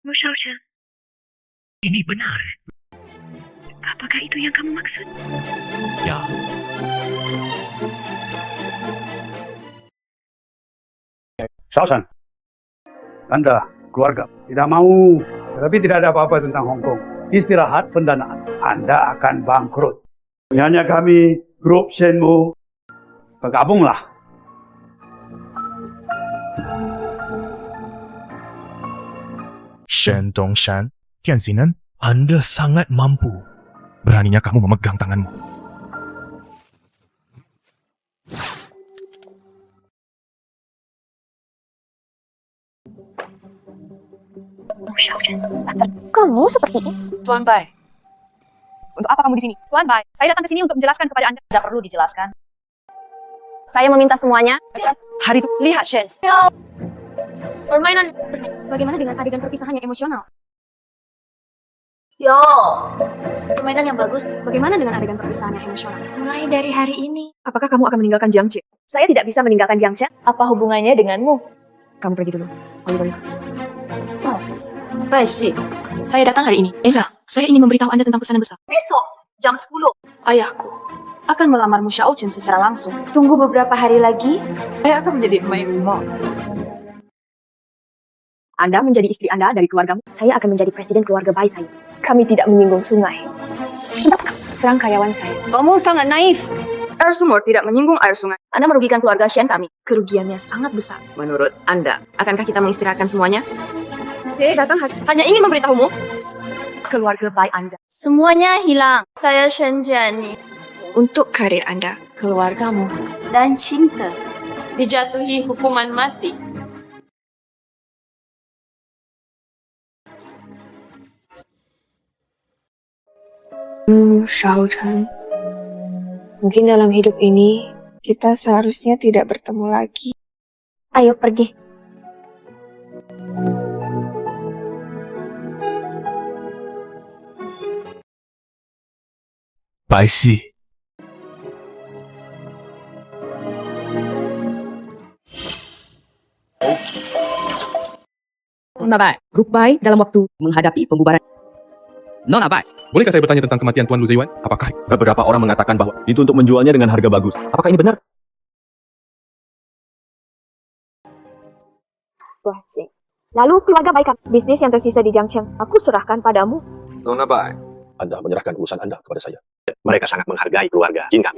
Mu Shao Chen. Ini benar. Apakah itu yang kamu maksud? Ya. Shao Chen, Anda keluarga tidak mau, tetapi tidak ada apa-apa tentang Hong Kong. Istirahat pendanaan, Anda akan bangkrut. Hanya kami, grup Shenmue, bergabunglah. Shen Dongshan, Tian Xinan, Anda sangat mampu. Beraninya kamu memegang tanganmu. Kamu seperti ini? Tuan Bai. Untuk apa kamu di sini? Tuan Bai, saya datang ke sini untuk menjelaskan kepada Anda. Tidak perlu dijelaskan. Saya meminta semuanya. Hari itu, lihat Shen. Permainan. Bagaimana dengan adegan perpisahan yang emosional? Yo, Permainan yang bagus. Bagaimana dengan adegan perpisahan yang emosional? mulai dari hari ini. Apakah kamu akan meninggalkan Jiangchen? Saya tidak bisa meninggalkan Jiangchen. Apa hubungannya denganmu? Kamu pergi dulu. Baik, saya datang hari ini. Eza, saya ingin memberitahu Anda tentang pesanan besar. Besok, jam 10. Ayahku akan melamar Mu Shao Chen secara langsung. Tunggu beberapa hari lagi. Saya akan menjadi pemain rumah. Anda menjadi istri Anda dari keluargamu. Saya akan menjadi presiden keluarga bayi saya. Kami tidak menyinggung sungai. Tetap serang karyawan saya. Kamu sangat naif. Air sumur tidak menyinggung air sungai. Anda merugikan keluarga Shen kami. Kerugiannya sangat besar. Menurut Anda, akankah kita mengistirahatkan semuanya? Saya datang Hanya ingin memberitahumu. keluarga bayi Anda. Semuanya hilang. Saya Shen Jiani. Untuk karir Anda, keluargamu, Dan cinta. dijatuhi hukuman mati. Shao Chen. Mungkin dalam hidup ini, kita seharusnya tidak bertemu lagi. Ayo pergi. Baisi. Nona Bai, grup Bai dalam waktu menghadapi pembubaran. Nona Bai, bolehkah saya bertanya tentang kematian Tuan Lu Ziwan? Apakah Beberapa orang mengatakan bahwa itu untuk menjualnya dengan harga bagus. Apakah ini benar? Wah, Cing. Lalu keluarga baik kami. Bisnis yang tersisa di Jiangcheng, aku serahkan padamu. Nona Bai, Anda menyerahkan urusan Anda kepada saya. Mereka sangat menghargai keluarga Jin kami.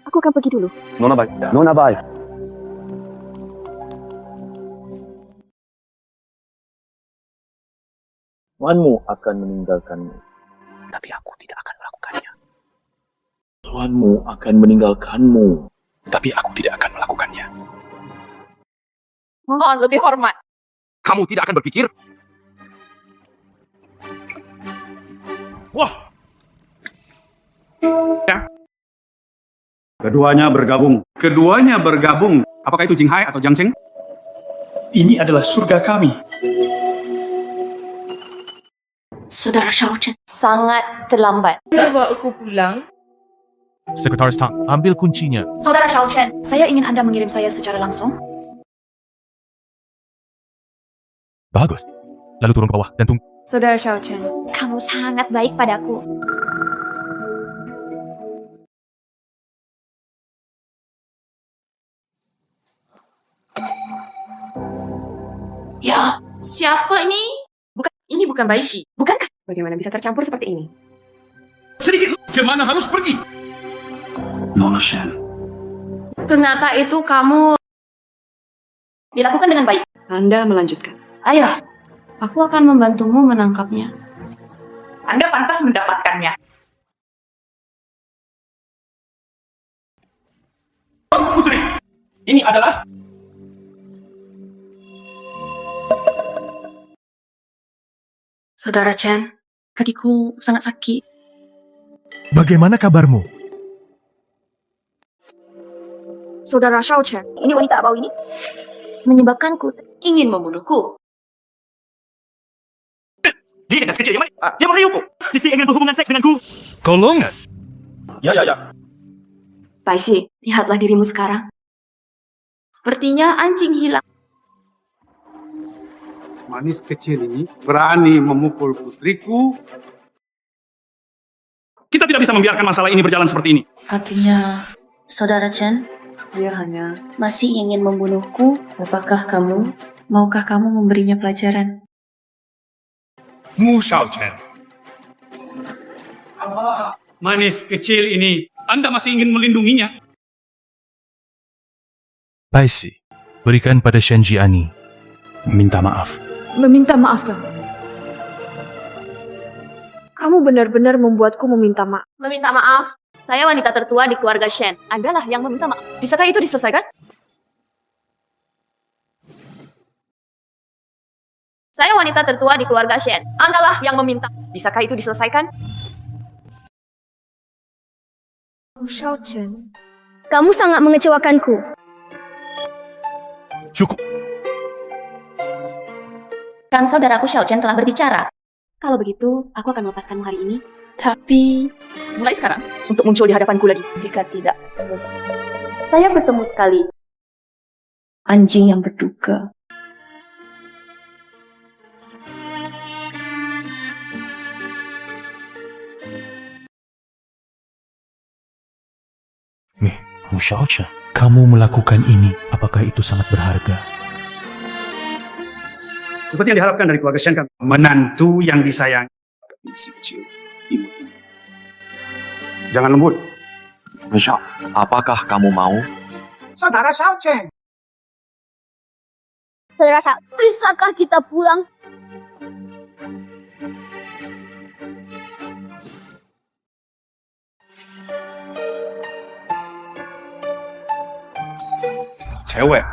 Aku akan pergi dulu. Nona Bai, Nona Bai. Tuanmu akan meninggalkanmu, tapi aku tidak akan melakukannya. Tuanmu akan meninggalkanmu, tapi aku tidak akan melakukannya. Mohon lebih hormat. Kamu tidak akan berpikir? Wah! Ya. Keduanya bergabung. Keduanya bergabung. Apakah itu Jinghai atau Jiang Cheng? Ini adalah surga kami. Saudara Shao Chen sangat terlambat. Bawa aku pulang. Sekretaris Tang, ambil kuncinya. Saudara Shao Chen, Saya ingin Anda mengirim saya secara langsung. Bagus. Lalu turun ke bawah dan tunggu. Saudara Shao Chen, kamu sangat baik padaku. Ya, siapa ini? Ini bukan Baishi. Bukankah? Bagaimana bisa tercampur seperti ini? Sedikit, kemana harus pergi? Nona Shen. Ternyata itu kamu. Dilakukan dengan baik. Anda melanjutkan. Ayo, aku akan membantumu menangkapnya. Anda pantas mendapatkannya. Putri, ini adalah Saudara Chen, kakiku sangat sakit. Bagaimana kabarmu? Saudara Shao Chen, ini wanita abau ini menyebabkanku ingin membunuhku. dia dengan sekecil yang mana? Dia merayuku. Dia ingin berhubungan seks denganku. Golongan. Ya. Baishi, lihatlah dirimu sekarang. Sepertinya anjing hilang. Manis kecil ini berani memukul putriku. Kita tidak bisa membiarkan masalah ini berjalan seperti ini. Artinya, Saudara Chen, Dia hanya masih ingin membunuhku. Maukah kamu memberinya pelajaran? Mu Shao Chen. Manis kecil ini, Anda masih ingin melindunginya? Baisi, berikan pada Shen Jiani. Minta maaf. Meminta maaf, Tuan. Kamu benar-benar membuatku meminta maaf. Meminta maaf. Saya wanita tertua di keluarga Shen. Andalah yang meminta maaf. Bisakah itu diselesaikan? Saya wanita tertua di keluarga Shen. Andalah yang meminta. Bisakah itu diselesaikan? Shao Chen, kamu sangat mengecewakanku. Cukup. Kan saudaraku Shao Chen telah berbicara. Kalau begitu, aku akan melepaskanmu hari ini. Tapi, Mulai sekarang, untuk muncul di hadapanku lagi. jika tidak, saya bertemu sekali. Anjing yang berduka. Mu Shao Chen, kamu melakukan ini. Apakah itu sangat berharga? Seperti yang diharapkan dari keluarga Shen kami. Menantu yang disayang. Si kecil, imut ini. Jangan lembut. Misha, apakah kamu mau? Saudara Xiao Chen. Saudara Xiao, bisakah kita pulang? Cewek.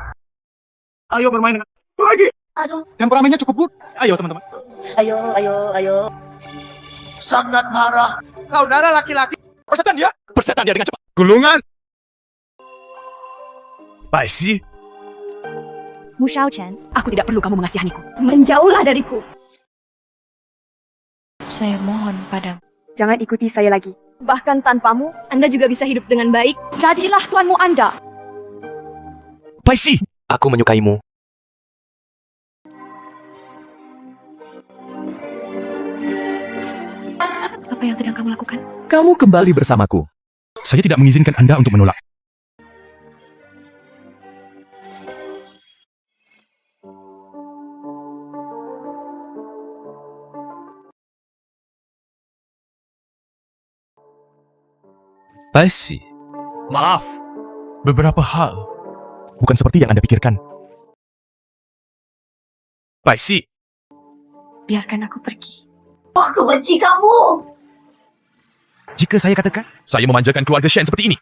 Ayo bermain dengan lagi. Aduh. Temperamennya cukup good. Ayo teman-teman. Ayo. Sangat marah. Saudara laki-laki. Persetan dia dengan cepat. Gulungan. Baisi. Mu Xiaochen, aku tidak perlu kamu mengasihaniku. Menjauhlah dariku. Saya mohon padamu. Jangan ikuti saya lagi. Bahkan tanpamu, Anda juga bisa hidup dengan baik. Jadilah tuanmu Anda. Baisi. Aku menyukaimu. Apa yang sedang kamu lakukan? Kamu kembali bersamaku. Saya tidak mengizinkan Anda untuk menolak. Baisi. Maaf. Beberapa hal bukan seperti yang Anda pikirkan. Baisi. Biarkan aku pergi. Aku benci kamu. Jika saya katakan, saya memanjakan keluarga Shen seperti ini,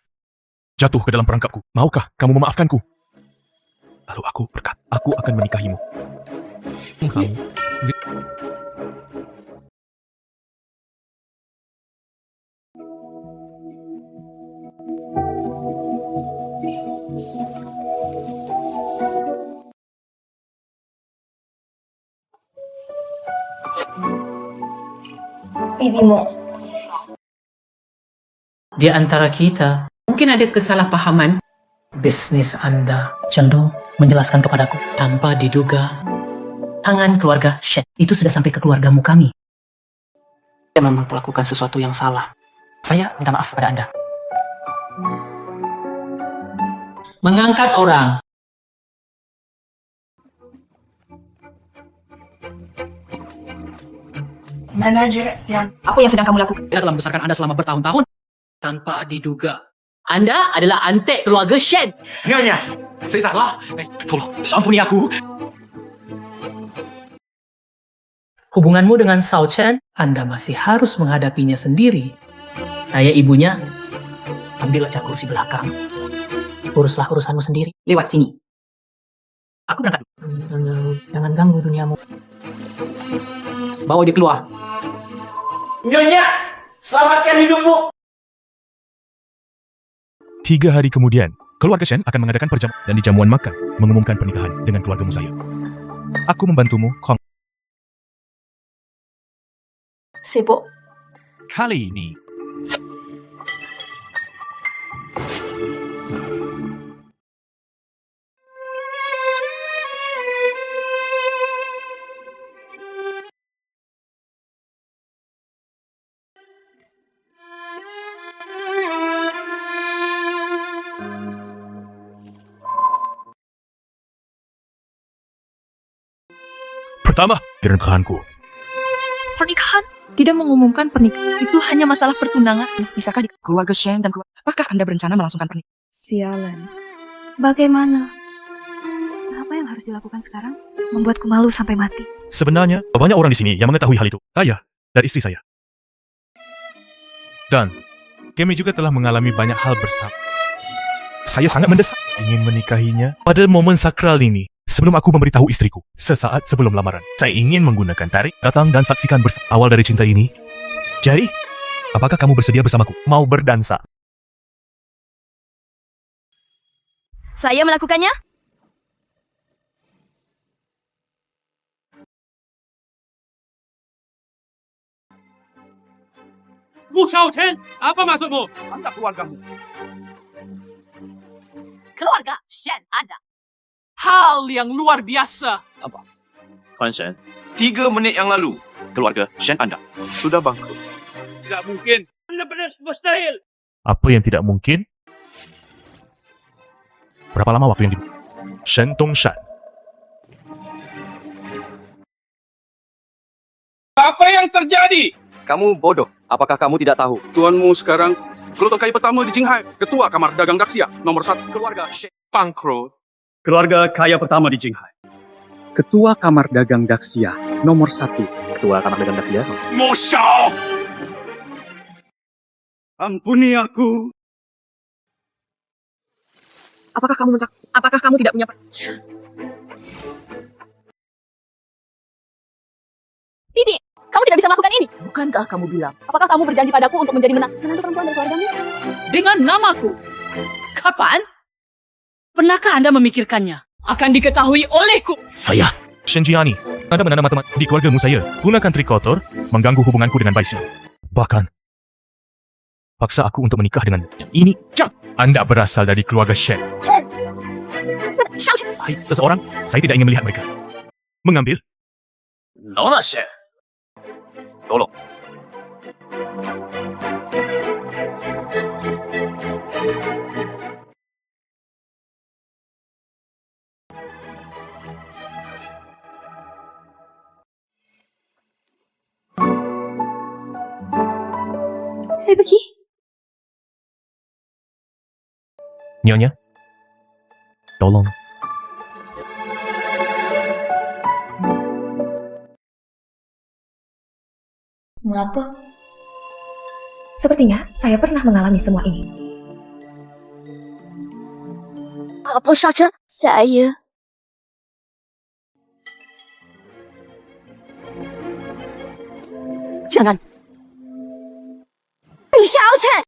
jatuh ke dalam perangkapku, maukah kamu memaafkanku? Lalu aku berkata, aku akan menikahimu. Kamu... Bibimu. Di antara kita, mungkin ada kesalahpahaman. Bisnis Anda cenderung menjelaskan kepadaku tanpa diduga. Tangan keluarga Shen itu sudah sampai ke keluargamu kami. Saya memang melakukan sesuatu yang salah. Saya minta maaf kepada Anda. Mengangkat orang. Manajer yang... Apa yang sedang kamu lakukan? Dia telah membesarkan Anda selama bertahun-tahun. Tanpa diduga. Anda adalah antek keluarga Shen. Nyonya, saya salah. Tolong, ampuni aku. Hubunganmu dengan Xiao Chen, Anda masih harus menghadapinya sendiri. Saya ibunya. Ambil aja kursi belakang. Uruslah urusanmu sendiri. Lewat sini. Aku berangkat. Jangan ganggu duniamu. Bawa dia keluar. Nyonya, selamatkan hidupmu. 3 hari kemudian, keluarga Shen akan mengadakan perjamuan dan di jamuan makan mengumumkan pernikahan dengan keluargamu saya. Aku membantumu, Kong. Sibuk. Kali ini, pertama, pernikahanku. Pernikahan? Tidak mengumumkan pernikahan. Itu hanya masalah pertunangan. Bisakah di keluarga Shen dan keluarga... Apakah Anda berencana melangsungkan pernikahan? Sialan. Bagaimana? Apa yang harus dilakukan sekarang? Membuatku malu sampai mati. Sebenarnya, banyak orang di sini yang mengetahui hal itu. Saya dan istri saya. Dan kami juga telah mengalami banyak hal bersama. Saya sangat mendesak ingin menikahinya pada momen sakral ini. Sebelum aku memberitahu istriku, sesaat sebelum lamaran, saya ingin menggunakan tarik, datang dan saksikan awal dari cinta ini. Jadi, apakah kamu bersedia bersamaku? Mau berdansa? Saya melakukannya? Mu Xiaochen, apa maksudmu? Anda keluargamu. Keluarga Shen Anda. Hal yang luar biasa. Apa? Tuan Shen, 3 menit yang lalu, keluarga Shen Anda sudah bangkrut. Tidak mungkin. Benar-benar mustahil. Apa yang tidak mungkin? Berapa lama waktu yang dibutuhkan? Shen Tongshan Apa yang terjadi? Kamu bodoh. Apakah kamu tidak tahu? Tuanmu sekarang keluarga kaya pertama di Jinghai, ketua kamar dagang Daxia, nomor 1 keluarga Sheikh bangkrut. Keluarga kaya pertama di Jinghai. Ketua Kamar Dagang Daxia, nomor 1. Ketua Kamar Dagang Daxia. Mosya! Ampuni aku. Apakah kamu tidak punya Bibi, kamu tidak bisa melakukan ini. Bukankah kamu bilang Apakah kamu berjanji padaku untuk menjadi menantu perempuan dari keluargamu? dengan namaku? Kapan? Pernahkah Anda memikirkannya? Akan diketahui olehku. Saya, Shenjiani. Anda menanam matematik di keluargamu saya. Gunakan trik kotor, mengganggu hubunganku dengan Baisi. Bahkan, paksa aku untuk menikah dengan ini. Anda berasal dari keluarga Sheikh. Hai, seseorang, saya tidak ingin melihat mereka. Mengambil. Nona Sheikh. Tolong. Saya pergi. Nyonya, tolong. Mengapa? Sepertinya saya pernah mengalami semua ini. Apa saja? Saya. Jangan. Xiao Chen.